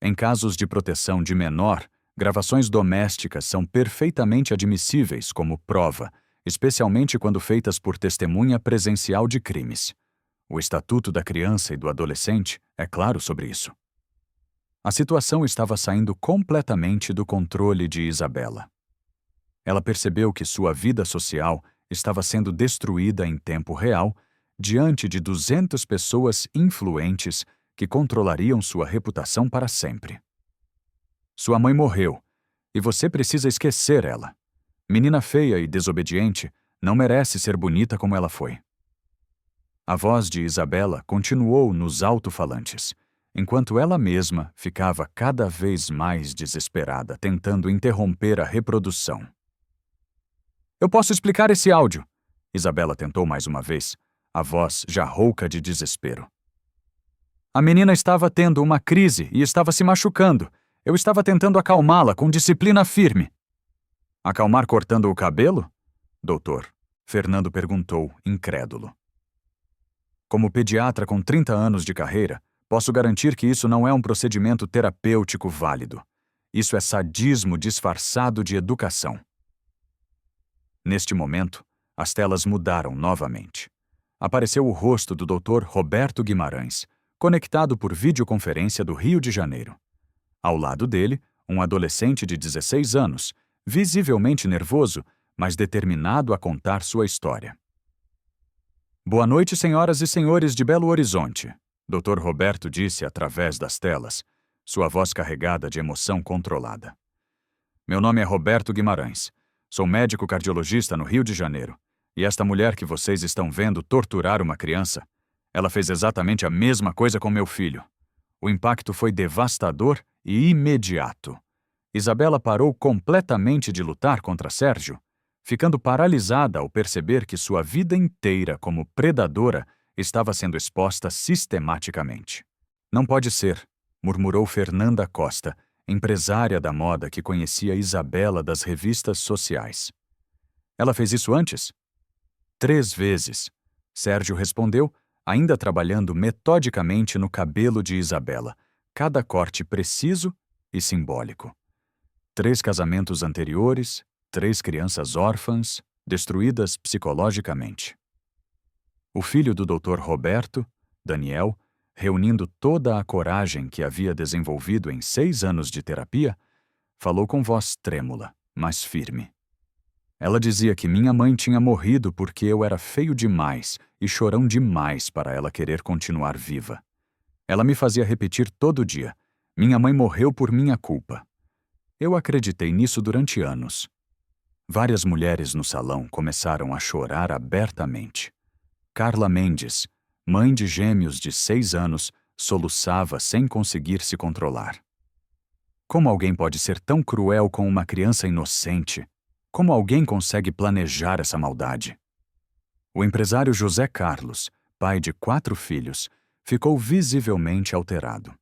A: Em casos de proteção de menor, gravações domésticas são perfeitamente admissíveis como prova, especialmente quando feitas por testemunha presencial de crimes. O Estatuto da Criança e do Adolescente é claro sobre isso. A situação estava saindo completamente do controle de Isabela. Ela percebeu que sua vida social estava sendo destruída em tempo real diante de 200 pessoas influentes que controlariam sua reputação para sempre. Sua mãe morreu, e você precisa esquecer ela. Menina feia e desobediente não merece ser bonita como ela foi. A voz de Isabela continuou nos alto-falantes, enquanto ela mesma ficava cada vez mais desesperada, tentando interromper a reprodução. Eu posso explicar esse áudio, Isabela tentou mais uma vez, a voz já rouca de desespero. A menina estava tendo uma crise e estava se machucando. Eu estava tentando acalmá-la com disciplina firme. Acalmar cortando o cabelo? Doutor, Fernando perguntou, incrédulo. Como pediatra com 30 anos de carreira, posso garantir que isso não é um procedimento terapêutico válido. Isso é sadismo disfarçado de educação. Neste momento, as telas mudaram novamente. Apareceu o rosto do Dr. Roberto Guimarães, conectado por videoconferência do Rio de Janeiro. Ao lado dele, um adolescente de 16 anos, visivelmente nervoso, mas determinado a contar sua história. Boa noite, senhoras e senhores de Belo Horizonte, Dr. Roberto disse através das telas, sua voz carregada de emoção controlada. Meu nome é Roberto Guimarães. Sou médico cardiologista no Rio de Janeiro. E esta mulher que vocês estão vendo torturar uma criança, ela fez exatamente a mesma coisa com meu filho. O impacto foi devastador e imediato. Isabela parou completamente de lutar contra Sérgio, ficando paralisada ao perceber que sua vida inteira como predadora estava sendo exposta sistematicamente. Não pode ser, murmurou Fernanda Costa, empresária da moda que conhecia Isabela das revistas sociais. Ela fez isso antes? 3 vezes, Sérgio respondeu, ainda trabalhando metodicamente no cabelo de Isabela, cada corte preciso e simbólico. 3 casamentos anteriores, 3 crianças órfãs, destruídas psicologicamente. O filho do Dr. Roberto, Daniel, reunindo toda a coragem que havia desenvolvido em 6 anos de terapia, falou com voz trêmula, mas firme. Ela dizia que minha mãe tinha morrido porque eu era feio demais e chorão demais para ela querer continuar viva. Ela me fazia repetir todo dia: minha mãe morreu por minha culpa. Eu acreditei nisso durante anos. Várias mulheres no salão começaram a chorar abertamente. Carla Mendes, mãe de gêmeos de 6 anos, soluçava sem conseguir se controlar. Como alguém pode ser tão cruel com uma criança inocente? Como alguém consegue planejar essa maldade? O empresário José Carlos, pai de 4 filhos, ficou visivelmente alterado.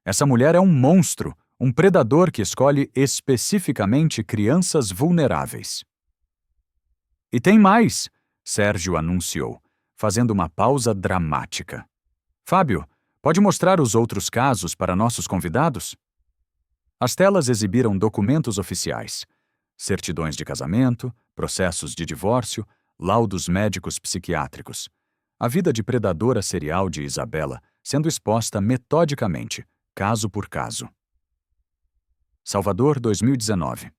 A: Essa mulher é um monstro, um predador que escolhe especificamente crianças vulneráveis. E tem mais, Sérgio anunciou, fazendo uma pausa dramática. Fábio, pode mostrar os outros casos para nossos convidados? As telas exibiram documentos oficiais, certidões de casamento, processos de divórcio, laudos médicos psiquiátricos. A vida de predadora serial de Isabela sendo exposta metodicamente, caso por caso. Salvador, 2019.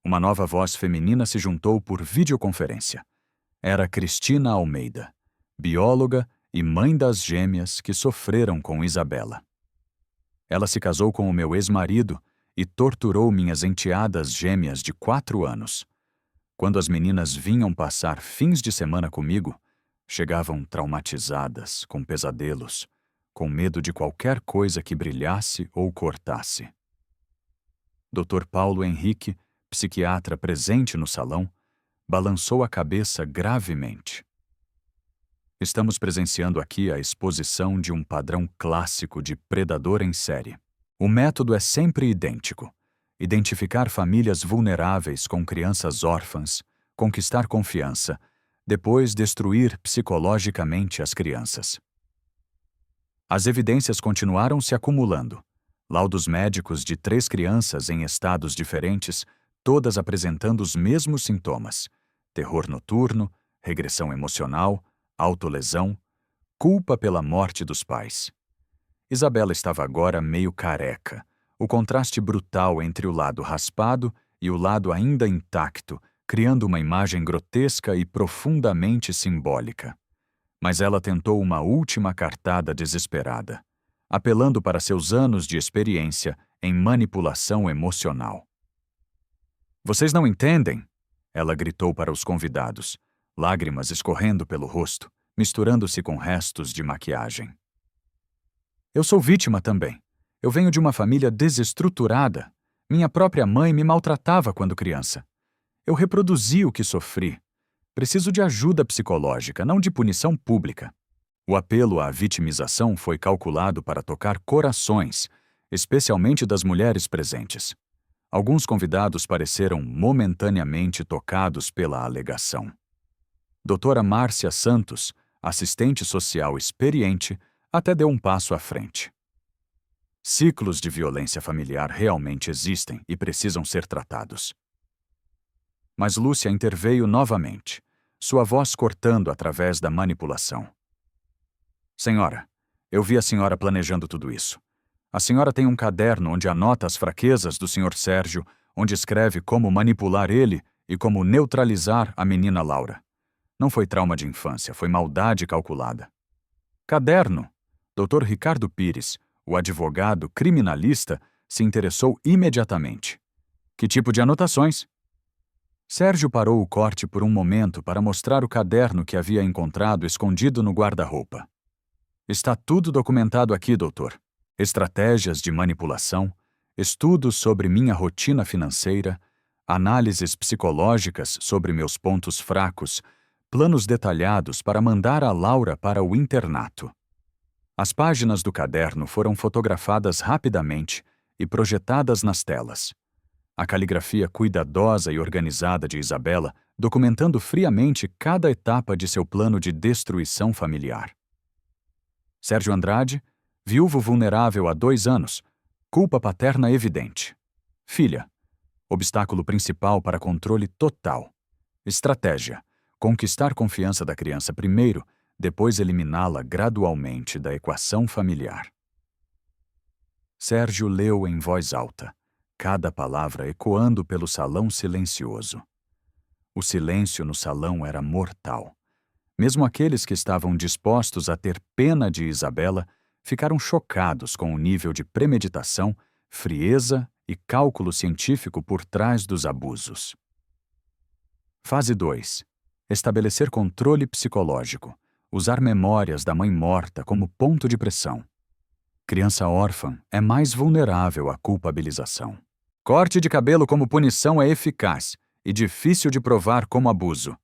A: Uma nova voz feminina se juntou por videoconferência. Era Cristina Almeida, bióloga e mãe das gêmeas que sofreram com Isabela. Ela se casou com o meu ex-marido e torturou minhas enteadas gêmeas de 4 anos. Quando as meninas vinham passar fins de semana comigo, chegavam traumatizadas, com pesadelos, com medo de qualquer coisa que brilhasse ou cortasse. Dr. Paulo Henrique, psiquiatra presente no salão, balançou a cabeça gravemente. Estamos presenciando aqui a exposição de um padrão clássico de predador em série. O método é sempre idêntico: identificar famílias vulneráveis com crianças órfãs, conquistar confiança, depois destruir psicologicamente as crianças. As evidências continuaram se acumulando. Laudos médicos de 3 crianças em estados diferentes, todas apresentando os mesmos sintomas: terror noturno, regressão emocional, autolesão, culpa pela morte dos pais. Isabela estava agora meio careca. O contraste brutal entre o lado raspado e o lado ainda intacto, criando uma imagem grotesca e profundamente simbólica. Mas ela tentou uma última cartada desesperada, apelando para seus anos de experiência em manipulação emocional. "Vocês não entendem?" Ela gritou para os convidados, lágrimas escorrendo pelo rosto, misturando-se com restos de maquiagem. "Eu sou vítima também. Eu venho de uma família desestruturada. Minha própria mãe me maltratava quando criança. Eu reproduzi o que sofri. Preciso de ajuda psicológica, não de punição pública." O apelo à vitimização foi calculado para tocar corações, especialmente das mulheres presentes. Alguns convidados pareceram momentaneamente tocados pela alegação. Doutora Márcia Santos, assistente social experiente, até deu um passo à frente. Ciclos de violência familiar realmente existem e precisam ser tratados. Mas Lúcia interveio novamente, sua voz cortando através da manipulação. "Senhora, eu vi a senhora planejando tudo isso. A senhora tem um caderno onde anota as fraquezas do Sr. Sérgio, onde escreve como manipular ele e como neutralizar a menina Laura. Não foi trauma de infância, foi maldade calculada." "Caderno?" Dr. Ricardo Pires, o advogado criminalista, se interessou imediatamente. "Que tipo de anotações?" Sérgio parou o corte por um momento para mostrar o caderno que havia encontrado escondido no guarda-roupa. "Está tudo documentado aqui, doutor. Estratégias de manipulação, estudos sobre minha rotina financeira, análises psicológicas sobre meus pontos fracos, planos detalhados para mandar a Laura para o internato." As páginas do caderno foram fotografadas rapidamente e projetadas nas telas. A caligrafia cuidadosa e organizada de Isabela, documentando friamente cada etapa de seu plano de destruição familiar. Sérgio Andrade, viúvo vulnerável há 2 anos, culpa paterna evidente. Filha, obstáculo principal para controle total. Estratégia: conquistar confiança da criança primeiro, depois eliminá-la gradualmente da equação familiar. Sérgio leu em voz alta, cada palavra ecoando pelo salão silencioso. O silêncio no salão era mortal. Mesmo aqueles que estavam dispostos a ter pena de Isabela ficaram chocados com o nível de premeditação, frieza e cálculo científico por trás dos abusos. Fase 2. Estabelecer controle psicológico. Usar memórias da mãe morta como ponto de pressão. Criança órfã é mais vulnerável à culpabilização. Corte de cabelo como punição é eficaz e difícil de provar como abuso.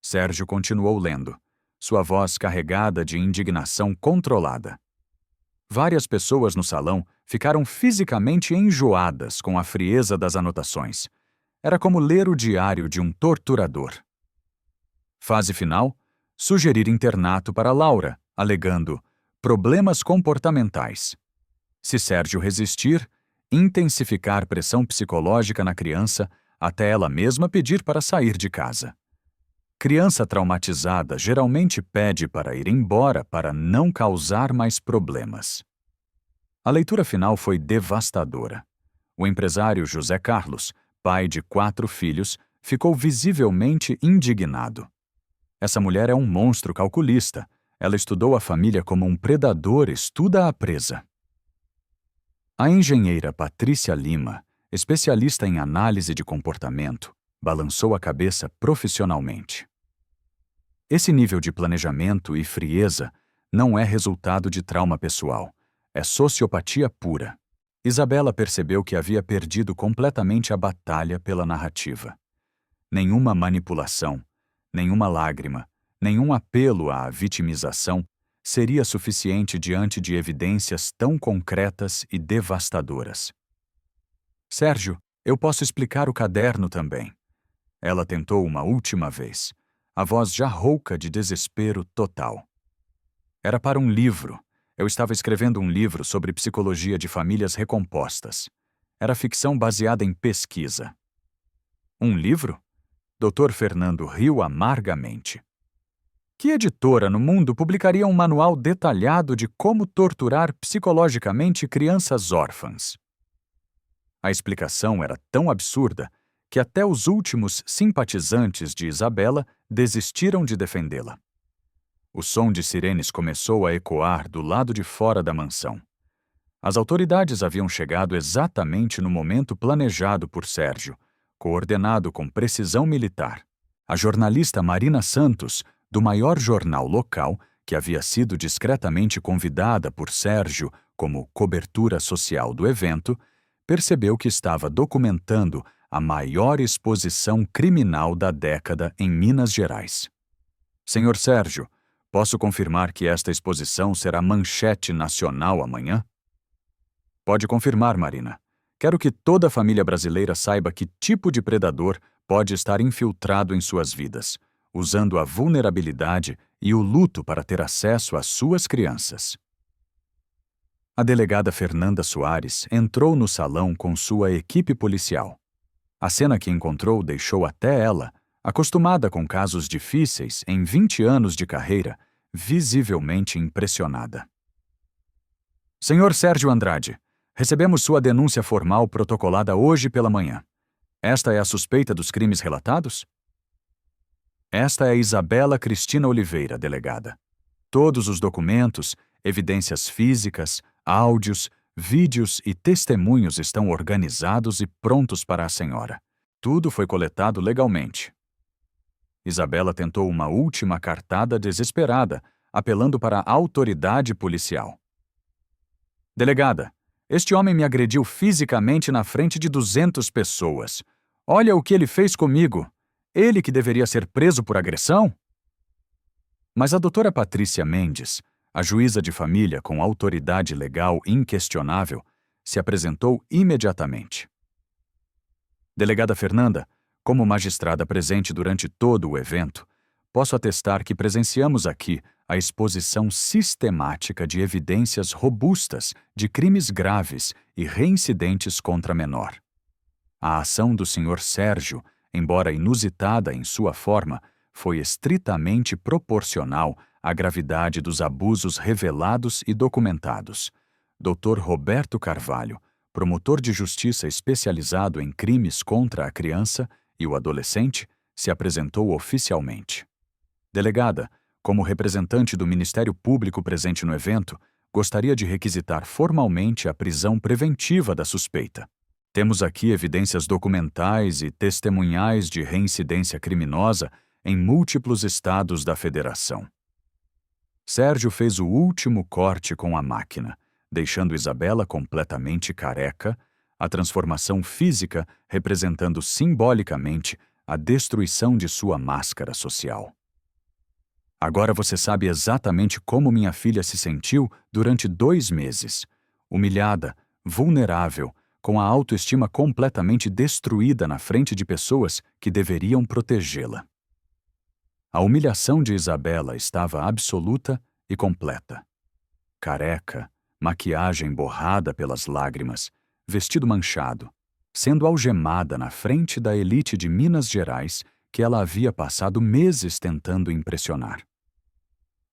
A: Sérgio continuou lendo, sua voz carregada de indignação controlada. Várias pessoas no salão ficaram fisicamente enjoadas com a frieza das anotações. Era como ler o diário de um torturador. Fase final: sugerir internato para Laura, alegando problemas comportamentais. Se Sérgio resistir, intensificar pressão psicológica na criança até ela mesma pedir para sair de casa. Criança traumatizada geralmente pede para ir embora para não causar mais problemas. A leitura final foi devastadora. O empresário José Carlos, pai de 4 filhos, ficou visivelmente indignado. Essa mulher é um monstro calculista. Ela estudou a família como um predador estuda a presa. A engenheira Patrícia Lima, especialista em análise de comportamento, balançou a cabeça profissionalmente. Esse nível de planejamento e frieza não é resultado de trauma pessoal, é sociopatia pura. Isabela percebeu que havia perdido completamente a batalha pela narrativa. Nenhuma manipulação, nenhuma lágrima, nenhum apelo à vitimização seria suficiente diante de evidências tão concretas e devastadoras. Sérgio, eu posso explicar o caderno também. Ela tentou uma última vez, a voz já rouca de desespero total. Era para um livro. Eu estava escrevendo um livro sobre psicologia de famílias recompostas. Era ficção baseada em pesquisa. Um livro? Dr. Fernando riu amargamente. Que editora no mundo publicaria um manual detalhado de como torturar psicologicamente crianças órfãs? A explicação era tão absurda que até os últimos simpatizantes de Isabela desistiram de defendê-la. O som de sirenes começou a ecoar do lado de fora da mansão. As autoridades haviam chegado exatamente no momento planejado por Sérgio, coordenado com precisão militar. A jornalista Marina Santos, do maior jornal local, que havia sido discretamente convidada por Sérgio como cobertura social do evento, percebeu que estava documentando a maior exposição criminal da década em Minas Gerais. Senhor Sérgio, posso confirmar que esta exposição será manchete nacional amanhã? Pode confirmar, Marina. Quero que toda a família brasileira saiba que tipo de predador pode estar infiltrado em suas vidas, usando a vulnerabilidade e o luto para ter acesso às suas crianças. A delegada Fernanda Soares entrou no salão com sua equipe policial. A cena que encontrou deixou até ela, acostumada com casos difíceis em 20 anos de carreira, visivelmente impressionada. Senhor Sérgio Andrade, recebemos sua denúncia formal protocolada hoje pela manhã. Esta é a suspeita dos crimes relatados? Esta é Isabela Cristina Oliveira, delegada. Todos os documentos, evidências físicas, áudios, vídeos e testemunhos estão organizados e prontos para a senhora. Tudo foi coletado legalmente. Isabela tentou uma última cartada desesperada, apelando para a autoridade policial. Delegada, este homem me agrediu fisicamente na frente de 200 pessoas. Olha o que ele fez comigo. Ele que deveria ser preso por agressão? Mas a doutora Patrícia Mendes, a juíza de família com autoridade legal inquestionável, se apresentou imediatamente. Delegada Fernanda, como magistrada presente durante todo o evento, posso atestar que presenciamos aqui a exposição sistemática de evidências robustas de crimes graves e reincidentes contra menor. A ação do Sr. Sérgio, embora inusitada em sua forma, foi estritamente proporcional à gravidade dos abusos revelados e documentados. Dr. Roberto Carvalho, promotor de justiça especializado em crimes contra a criança e o adolescente, se apresentou oficialmente. Delegada, como representante do Ministério Público presente no evento, gostaria de requisitar formalmente a prisão preventiva da suspeita. Temos aqui evidências documentais e testemunhais de reincidência criminosa em múltiplos estados da Federação. Sérgio fez o último corte com a máquina, deixando Isabela completamente careca, a transformação física representando simbolicamente a destruição de sua máscara social. Agora você sabe exatamente como minha filha se sentiu durante 2 meses, humilhada, vulnerável, com a autoestima completamente destruída na frente de pessoas que deveriam protegê-la. A humilhação de Isabela estava absoluta e completa. Careca, maquiagem borrada pelas lágrimas, vestido manchado, sendo algemada na frente da elite de Minas Gerais que ela havia passado meses tentando impressionar.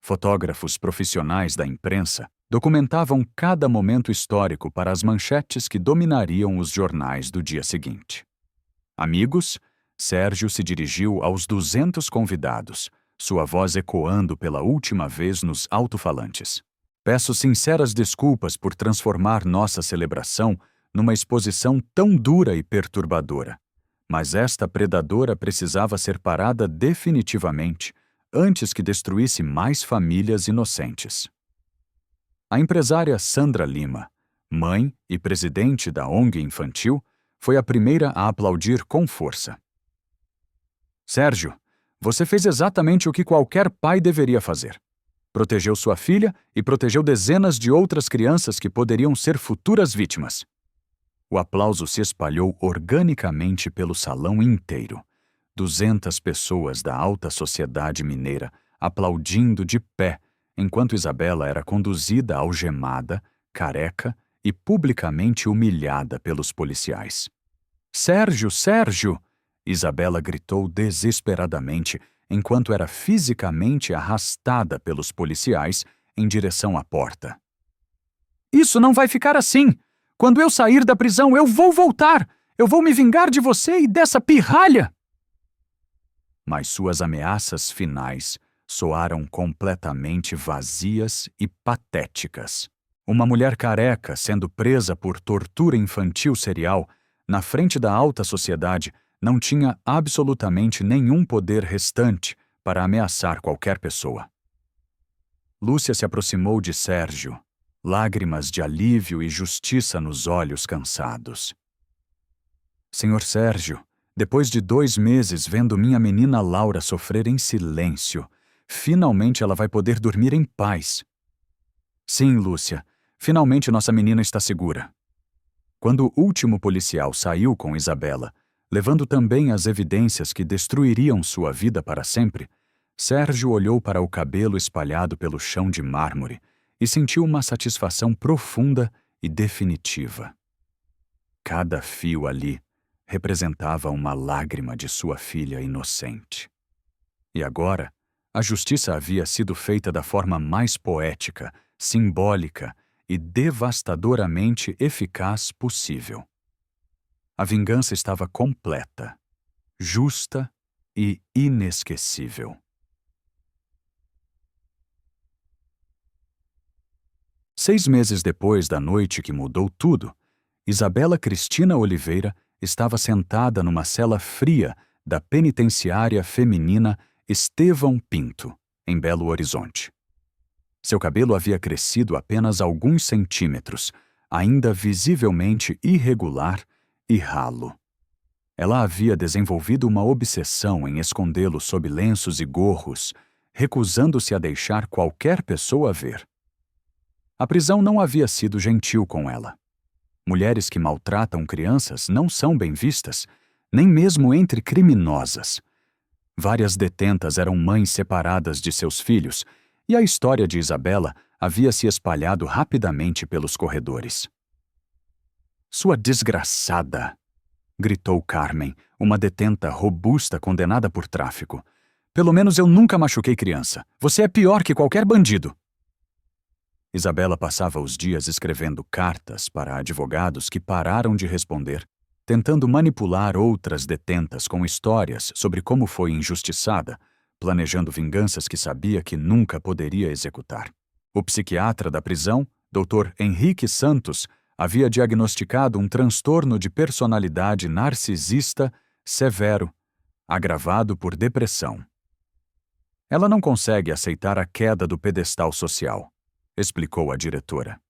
A: Fotógrafos profissionais da imprensa documentavam cada momento histórico para as manchetes que dominariam os jornais do dia seguinte. Amigos, Sérgio se dirigiu aos 200 convidados, sua voz ecoando pela última vez nos alto-falantes. Peço sinceras desculpas por transformar nossa celebração numa exposição tão dura e perturbadora. Mas esta predadora precisava ser parada definitivamente antes que destruísse mais famílias inocentes. A empresária Sandra Lima, mãe e presidente da ONG Infantil, foi a primeira a aplaudir com força. Sérgio, você fez exatamente o que qualquer pai deveria fazer. Protegeu sua filha e protegeu dezenas de outras crianças que poderiam ser futuras vítimas. O aplauso se espalhou organicamente pelo salão inteiro. 200 pessoas da alta sociedade mineira aplaudindo de pé, enquanto Isabela era conduzida algemada, careca e publicamente humilhada pelos policiais. Sérgio, Sérgio! Isabela gritou desesperadamente, enquanto era fisicamente arrastada pelos policiais em direção à porta. Isso não vai ficar assim! Quando eu sair da prisão, eu vou voltar! Eu vou me vingar de você e dessa pirralha! Mas suas ameaças finais soaram completamente vazias e patéticas. Uma mulher careca sendo presa por tortura infantil serial, na frente da alta sociedade, não tinha absolutamente nenhum poder restante para ameaçar qualquer pessoa. Lúcia se aproximou de Sérgio, lágrimas de alívio e justiça nos olhos cansados. Senhor Sérgio, depois de 2 meses vendo minha menina Laura sofrer em silêncio, finalmente ela vai poder dormir em paz. Sim, Lúcia, finalmente nossa menina está segura. Quando o último policial saiu com Isabela, levando também as evidências que destruiriam sua vida para sempre, Sérgio olhou para o cabelo espalhado pelo chão de mármore e sentiu uma satisfação profunda e definitiva. Cada fio ali representava uma lágrima de sua filha inocente. E agora, a justiça havia sido feita da forma mais poética, simbólica e devastadoramente eficaz possível. A vingança estava completa, justa e inesquecível. Seis meses depois da noite que mudou tudo, Isabela Cristina Oliveira estava sentada numa cela fria da penitenciária feminina Estevão Pinto, em Belo Horizonte. Seu cabelo havia crescido apenas alguns centímetros, ainda visivelmente irregular e ralo. Ela havia desenvolvido uma obsessão em escondê-lo sob lenços e gorros, recusando-se a deixar qualquer pessoa ver. A prisão não havia sido gentil com ela. Mulheres que maltratam crianças não são bem vistas, nem mesmo entre criminosas. Várias detentas eram mães separadas de seus filhos, e a história de Isabela havia se espalhado rapidamente pelos corredores. Sua desgraçada! Gritou Carmen, uma detenta robusta condenada por tráfico. Pelo menos eu nunca machuquei criança. Você é pior que qualquer bandido. Isabela passava os dias escrevendo cartas para advogados que pararam de responder, tentando manipular outras detentas com histórias sobre como foi injustiçada, planejando vinganças que sabia que nunca poderia executar. O psiquiatra da prisão, Dr. Henrique Santos, havia diagnosticado um transtorno de personalidade narcisista severo, agravado por depressão. Ela não consegue aceitar a queda do pedestal social, explicou a diretora.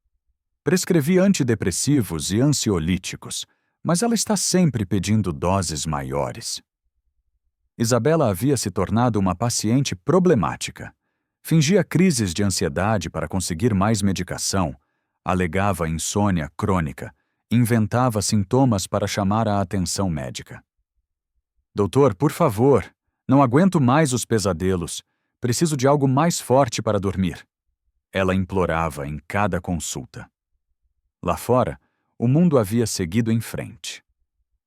A: Prescrevi antidepressivos e ansiolíticos, mas ela está sempre pedindo doses maiores. Isabela havia se tornado uma paciente problemática. Fingia crises de ansiedade para conseguir mais medicação, alegava insônia crônica, inventava sintomas para chamar a atenção médica. Doutor, por favor, não aguento mais os pesadelos. Preciso de algo mais forte para dormir. Ela implorava em cada consulta. Lá fora, o mundo havia seguido em frente.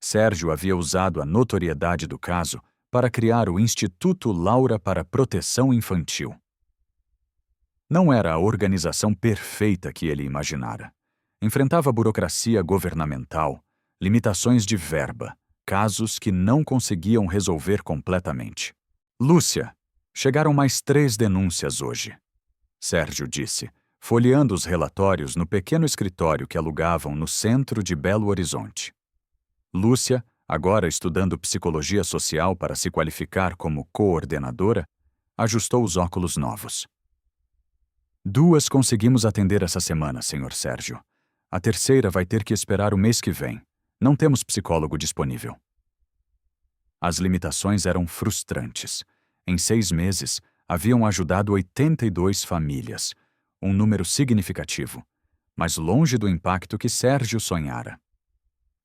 A: Sérgio havia usado a notoriedade do caso para criar o Instituto Laura para Proteção Infantil. Não era a organização perfeita que ele imaginara. Enfrentava burocracia governamental, limitações de verba, casos que não conseguiam resolver completamente. Lúcia, chegaram mais 3 denúncias hoje. Sérgio disse, folheando os relatórios no pequeno escritório que alugavam no centro de Belo Horizonte. Lúcia, agora estudando psicologia social para se qualificar como coordenadora, ajustou os óculos novos. 2 conseguimos atender essa semana, Sr. Sérgio. A terceira vai ter que esperar o mês que vem. Não temos psicólogo disponível. As limitações eram frustrantes. Em 6 meses, haviam ajudado 82 famílias, um número significativo, mas longe do impacto que Sérgio sonhara.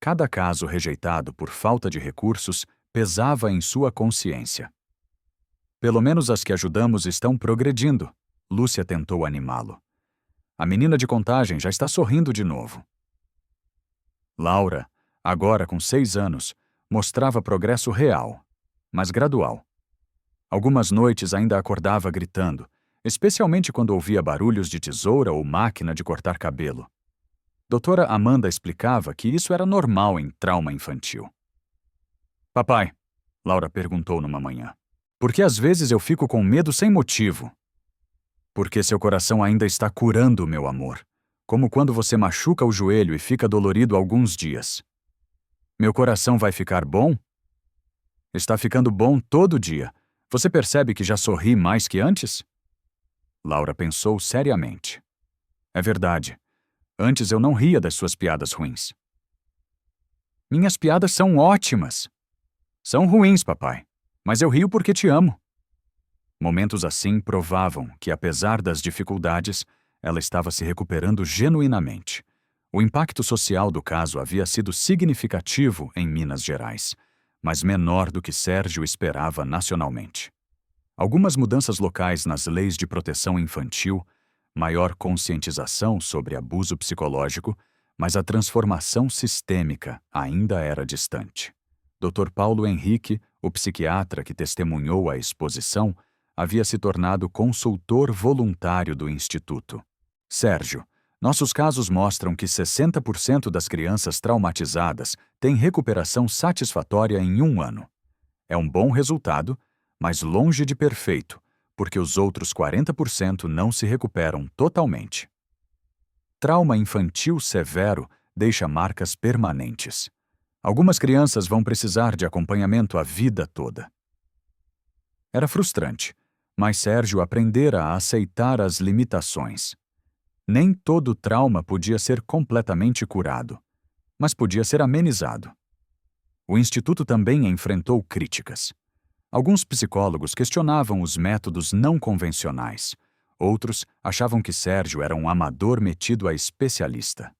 A: Cada caso rejeitado por falta de recursos pesava em sua consciência. Pelo menos as que ajudamos estão progredindo, Lúcia tentou animá-lo. A menina de Contagem já está sorrindo de novo. Laura, agora com 6 anos, mostrava progresso real, mas gradual. Algumas noites ainda acordava gritando, especialmente quando ouvia barulhos de tesoura ou máquina de cortar cabelo. Doutora Amanda explicava que isso era normal em trauma infantil. Papai, Laura perguntou numa manhã, por que às vezes eu fico com medo sem motivo? Porque seu coração ainda está curando, meu amor, como quando você machuca o joelho e fica dolorido alguns dias. Meu coração vai ficar bom? Está ficando bom todo dia. Você percebe que já sorri mais que antes? Laura pensou seriamente. É verdade. Antes eu não ria das suas piadas ruins. Minhas piadas são ótimas. São ruins, papai, mas eu rio porque te amo. Momentos assim provavam que, apesar das dificuldades, ela estava se recuperando genuinamente. O impacto social do caso havia sido significativo em Minas Gerais, mas menor do que Sérgio esperava nacionalmente. Algumas mudanças locais nas leis de proteção infantil, maior conscientização sobre abuso psicológico, mas a transformação sistêmica ainda era distante. Dr. Paulo Henrique, o psiquiatra que testemunhou a exposição, havia se tornado consultor voluntário do Instituto. Sérgio, nossos casos mostram que 60% das crianças traumatizadas têm recuperação satisfatória em 1 ano. É um bom resultado, mas longe de perfeito, porque os outros 40% não se recuperam totalmente. Trauma infantil severo deixa marcas permanentes. Algumas crianças vão precisar de acompanhamento a vida toda. Era frustrante, mas Sérgio aprendera a aceitar as limitações. Nem todo trauma podia ser completamente curado, mas podia ser amenizado. O Instituto também enfrentou críticas. Alguns psicólogos questionavam os métodos não convencionais. Outros achavam que Sérgio era um amador metido a especialista.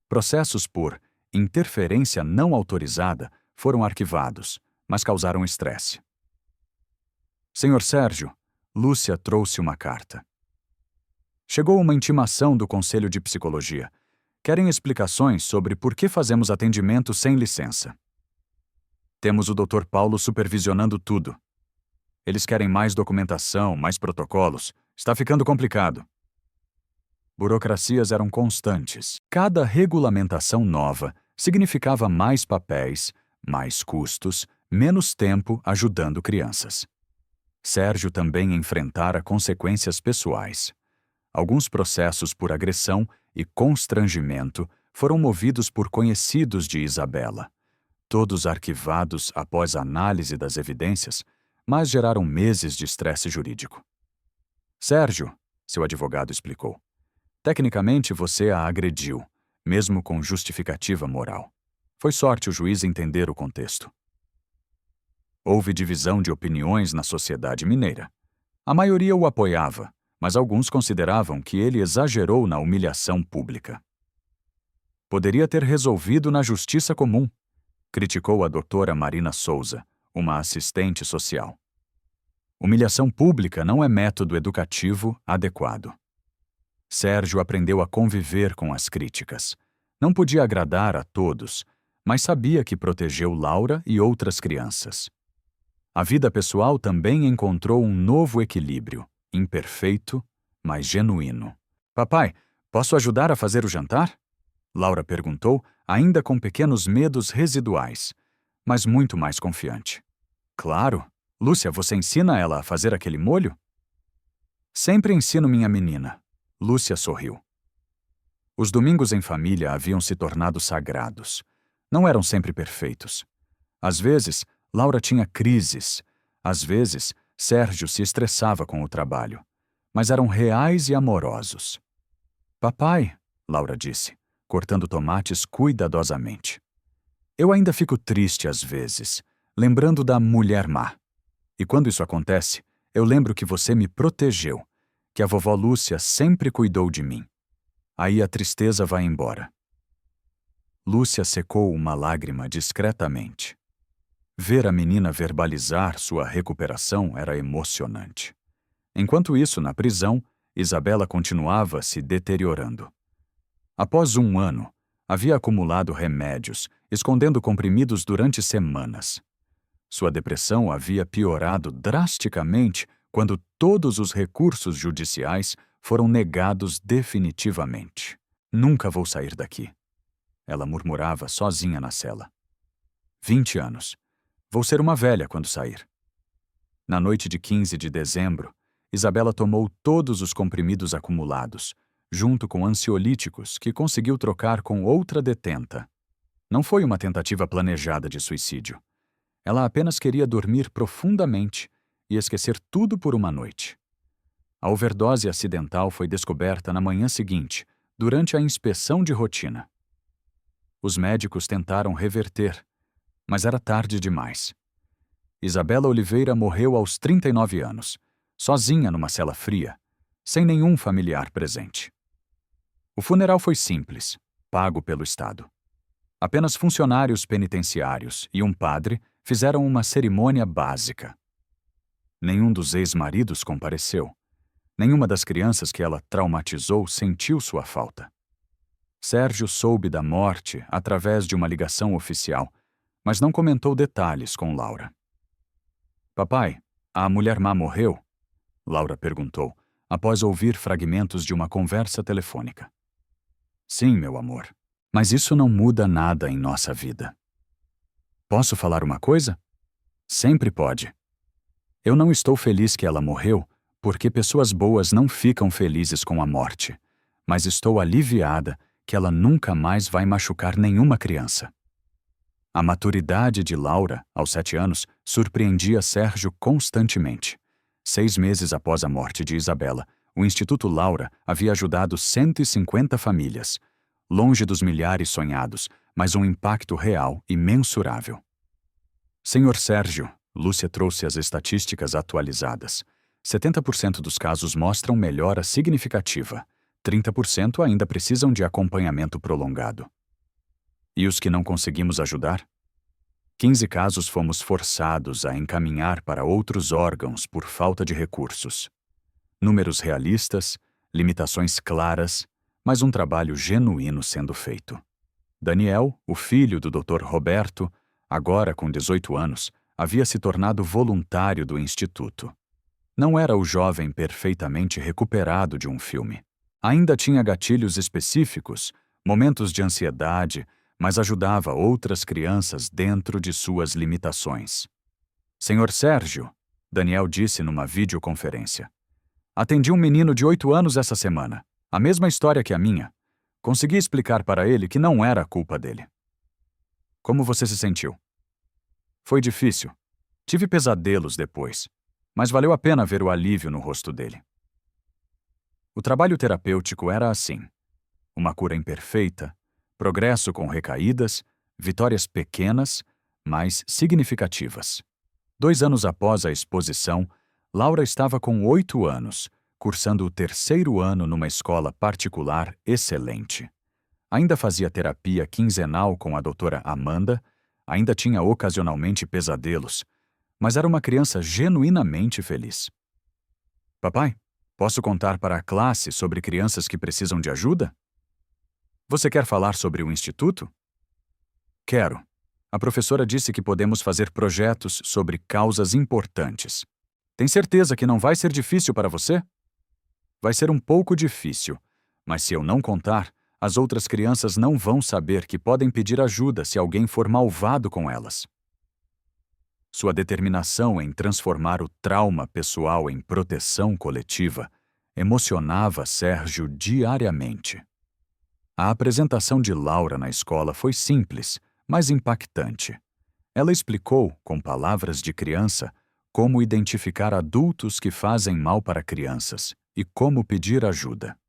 A: Processos por interferência não autorizada foram arquivados, mas causaram estresse. Senhor Sérgio, Lúcia trouxe uma carta. Chegou uma intimação do Conselho de Psicologia. Querem explicações sobre por que fazemos atendimento sem licença. Temos o Dr. Paulo supervisionando tudo. Eles querem mais documentação, mais protocolos. Está ficando complicado. Burocracias eram constantes. Cada regulamentação nova significava mais papéis, mais custos, menos tempo ajudando crianças. Sérgio também enfrentara consequências pessoais. Alguns processos por agressão e constrangimento foram movidos por conhecidos de Isabela. Todos arquivados após análise das evidências, mas geraram meses de estresse jurídico. Sérgio, seu advogado explicou, tecnicamente você a agrediu, mesmo com justificativa moral. Foi sorte o juiz entender o contexto. Houve divisão de opiniões na sociedade mineira. A maioria o apoiava, mas alguns consideravam que ele exagerou na humilhação pública. Poderia ter resolvido na justiça comum, criticou a doutora Marina Souza, uma assistente social. Humilhação pública não é método educativo adequado. Sérgio aprendeu a conviver com as críticas. Não podia agradar a todos, mas sabia que protegeu Laura e outras crianças. A vida pessoal também encontrou um novo equilíbrio, imperfeito, mas genuíno. Papai, posso ajudar a fazer o jantar? Laura perguntou, ainda com pequenos medos residuais, mas muito mais confiante. Claro. Lúcia, você ensina ela a fazer aquele molho? Sempre ensino minha menina. Lúcia sorriu. Os domingos em família haviam se tornado sagrados. Não eram sempre perfeitos. Às vezes, Laura tinha crises. Às vezes, Sérgio se estressava com o trabalho. Mas eram reais e amorosos. Papai, Laura disse, cortando tomates cuidadosamente. Eu ainda fico triste às vezes, lembrando da mulher má. E quando isso acontece, Eu lembro que você me protegeu, que a vovó Lúcia sempre cuidou de mim. Aí a tristeza vai embora. Lúcia secou uma lágrima discretamente. Ver a menina verbalizar sua recuperação era emocionante. Enquanto isso, na prisão, Isabela continuava se deteriorando. Após 1 ano, havia acumulado remédios, escondendo comprimidos durante semanas. Sua depressão havia piorado drasticamente quando todos os recursos judiciais foram negados definitivamente. Nunca vou sair daqui. Ela murmurava sozinha na cela. 20 anos. Vou ser uma velha quando sair. Na noite de 15 de dezembro, Isabela tomou todos os comprimidos acumulados, junto com ansiolíticos que conseguiu trocar com outra detenta. Não foi uma tentativa planejada de suicídio. Ela apenas queria dormir profundamente e esquecer tudo por uma noite. A overdose acidental foi descoberta na manhã seguinte, durante a inspeção de rotina. Os médicos tentaram reverter, mas era tarde demais. Isabela Oliveira morreu aos 39 anos, sozinha numa cela fria, sem nenhum familiar presente. O funeral foi simples, pago pelo Estado. Apenas funcionários penitenciários e um padre fizeram uma cerimônia básica. Nenhum dos ex-maridos compareceu. Nenhuma das crianças que ela traumatizou sentiu sua falta. Sérgio soube da morte através de uma ligação oficial, mas não comentou detalhes com Laura. Papai, a mulher má morreu? Laura perguntou, após ouvir fragmentos de uma conversa telefônica. Sim, meu amor, mas isso não muda nada em nossa vida. Posso falar uma coisa? Sempre pode. Eu não estou feliz que ela morreu, porque pessoas boas não ficam felizes com a morte, mas estou aliviada que ela nunca mais vai machucar nenhuma criança. A maturidade de Laura, aos 7 anos, surpreendia Sérgio constantemente. 6 meses após a morte de Isabela, o Instituto Laura havia ajudado 150 famílias, longe dos milhares sonhados, mas um impacto real e mensurável. Senhor Sérgio, Lúcia trouxe as estatísticas atualizadas. 70% dos casos mostram melhora significativa. 30% ainda precisam de acompanhamento prolongado. E os que não conseguimos ajudar? 15 casos fomos forçados a encaminhar para outros órgãos por falta de recursos. Números realistas, limitações claras, mas um trabalho genuíno sendo feito. Daniel, o filho do Dr. Roberto, agora com 18 anos, havia se tornado voluntário do Instituto. Não era o jovem perfeitamente recuperado de um filme. Ainda tinha gatilhos específicos, momentos de ansiedade, mas ajudava outras crianças dentro de suas limitações. Senhor Sérgio, Daniel disse numa videoconferência. Atendi um menino de 8 anos essa semana. A mesma história que a minha. Consegui explicar para ele que não era a culpa dele. Como você se sentiu? Foi difícil. Tive pesadelos depois, mas valeu a pena ver o alívio no rosto dele. O trabalho terapêutico era assim. Uma cura imperfeita, progresso com recaídas, vitórias pequenas, mas significativas. 2 anos após a exposição, Laura estava com 8 anos, cursando o 3º ano numa escola particular excelente. Ainda fazia terapia quinzenal com a doutora Amanda, ainda tinha ocasionalmente pesadelos, mas era uma criança genuinamente feliz. Papai, posso contar para a classe sobre crianças que precisam de ajuda? Você quer falar sobre o instituto? Quero. A professora disse que podemos fazer projetos sobre causas importantes. Tem certeza que não vai ser difícil para você? Vai ser um pouco difícil, mas se eu não contar, as outras crianças não vão saber que podem pedir ajuda se alguém for malvado com elas. Sua determinação em transformar o trauma pessoal em proteção coletiva emocionava Sérgio diariamente. A apresentação de Laura na escola foi simples, mas impactante. Ela explicou, com palavras de criança, como identificar adultos que fazem mal para crianças e como pedir ajuda.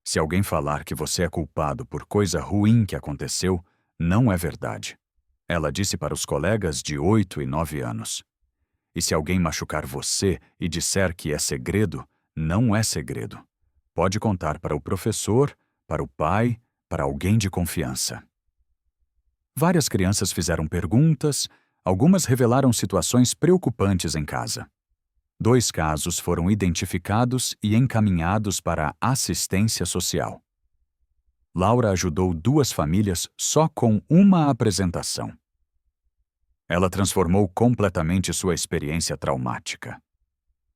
A: Se alguém falar que você é culpado por coisa ruim que aconteceu, não é verdade. Ela disse para os colegas de 8 e 9 anos. E se alguém machucar você e disser que é segredo, não é segredo. Pode contar para o professor, para o pai, para alguém de confiança. Várias crianças fizeram perguntas, algumas revelaram situações preocupantes em casa. 2 casos foram identificados e encaminhados para a assistência social. Laura ajudou 2 famílias só com uma apresentação. Ela transformou completamente sua experiência traumática.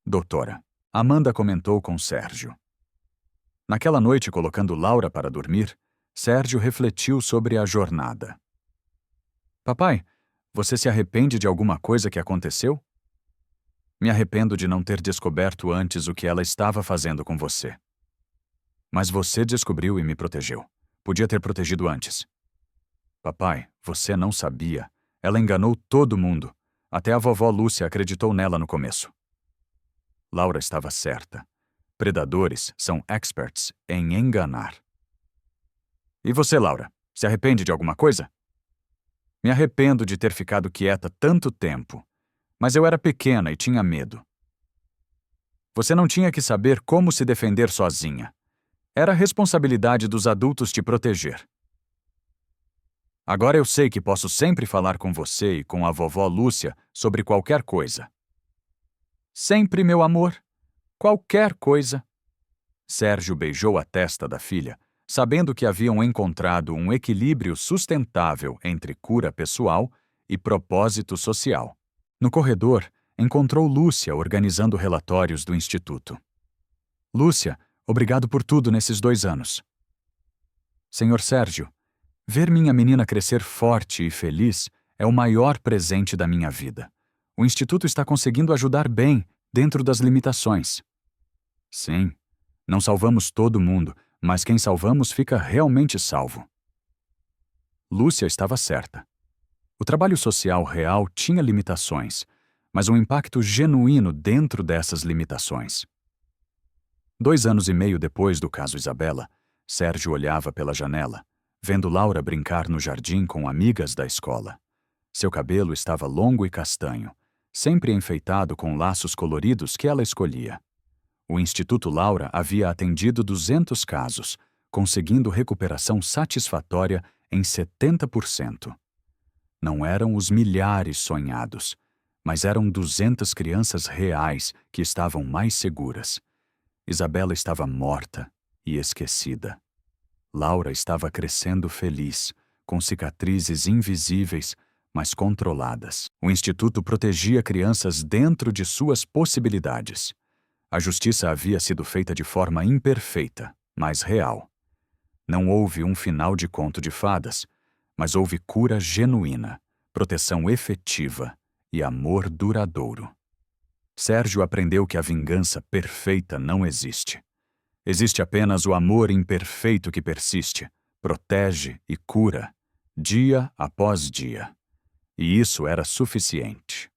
A: Doutora, Amanda comentou com Sérgio. Naquela noite, colocando Laura para dormir, Sérgio refletiu sobre a jornada. Papai, você se arrepende de alguma coisa que aconteceu? Me arrependo de não ter descoberto antes o que ela estava fazendo com você. Mas você descobriu e me protegeu. Podia ter protegido antes. Papai, você não sabia. Ela enganou todo mundo. Até a vovó Lúcia acreditou nela no começo. Laura estava certa. Predadores são experts em enganar. E você, Laura, se arrepende de alguma coisa? Me arrependo de ter ficado quieta tanto tempo. Mas eu era pequena e tinha medo. Você não tinha que saber como se defender sozinha. Era responsabilidade dos adultos te proteger. Agora eu sei que posso sempre falar com você e com a vovó Lúcia sobre qualquer coisa. Sempre, meu amor. Qualquer coisa. Sérgio beijou a testa da filha, sabendo que haviam encontrado um equilíbrio sustentável entre cura pessoal e propósito social. No corredor, encontrou Lúcia organizando relatórios do instituto. Lúcia, obrigado por tudo nesses 2 anos. Senhor Sérgio, ver minha menina crescer forte e feliz é o maior presente da minha vida. O instituto está conseguindo ajudar bem, dentro das limitações. Sim, não salvamos todo mundo, mas quem salvamos fica realmente salvo. Lúcia estava certa. O trabalho social real tinha limitações, mas um impacto genuíno dentro dessas limitações. 2 anos e meio depois do caso Isabela, Sérgio olhava pela janela, vendo Laura brincar no jardim com amigas da escola. Seu cabelo estava longo e castanho, sempre enfeitado com laços coloridos que ela escolhia. O Instituto Laura havia atendido 200 casos, conseguindo recuperação satisfatória em 70%. Não eram os milhares sonhados, mas eram 200 crianças reais que estavam mais seguras. Isabela estava morta e esquecida. Laura estava crescendo feliz, com cicatrizes invisíveis, mas controladas. O Instituto protegia crianças dentro de suas possibilidades. A justiça havia sido feita de forma imperfeita, mas real. Não houve um final de conto de fadas, mas houve cura genuína, proteção efetiva e amor duradouro. Sérgio aprendeu que a vingança perfeita não existe. Existe apenas o amor imperfeito que persiste, protege e cura, dia após dia. E isso era suficiente.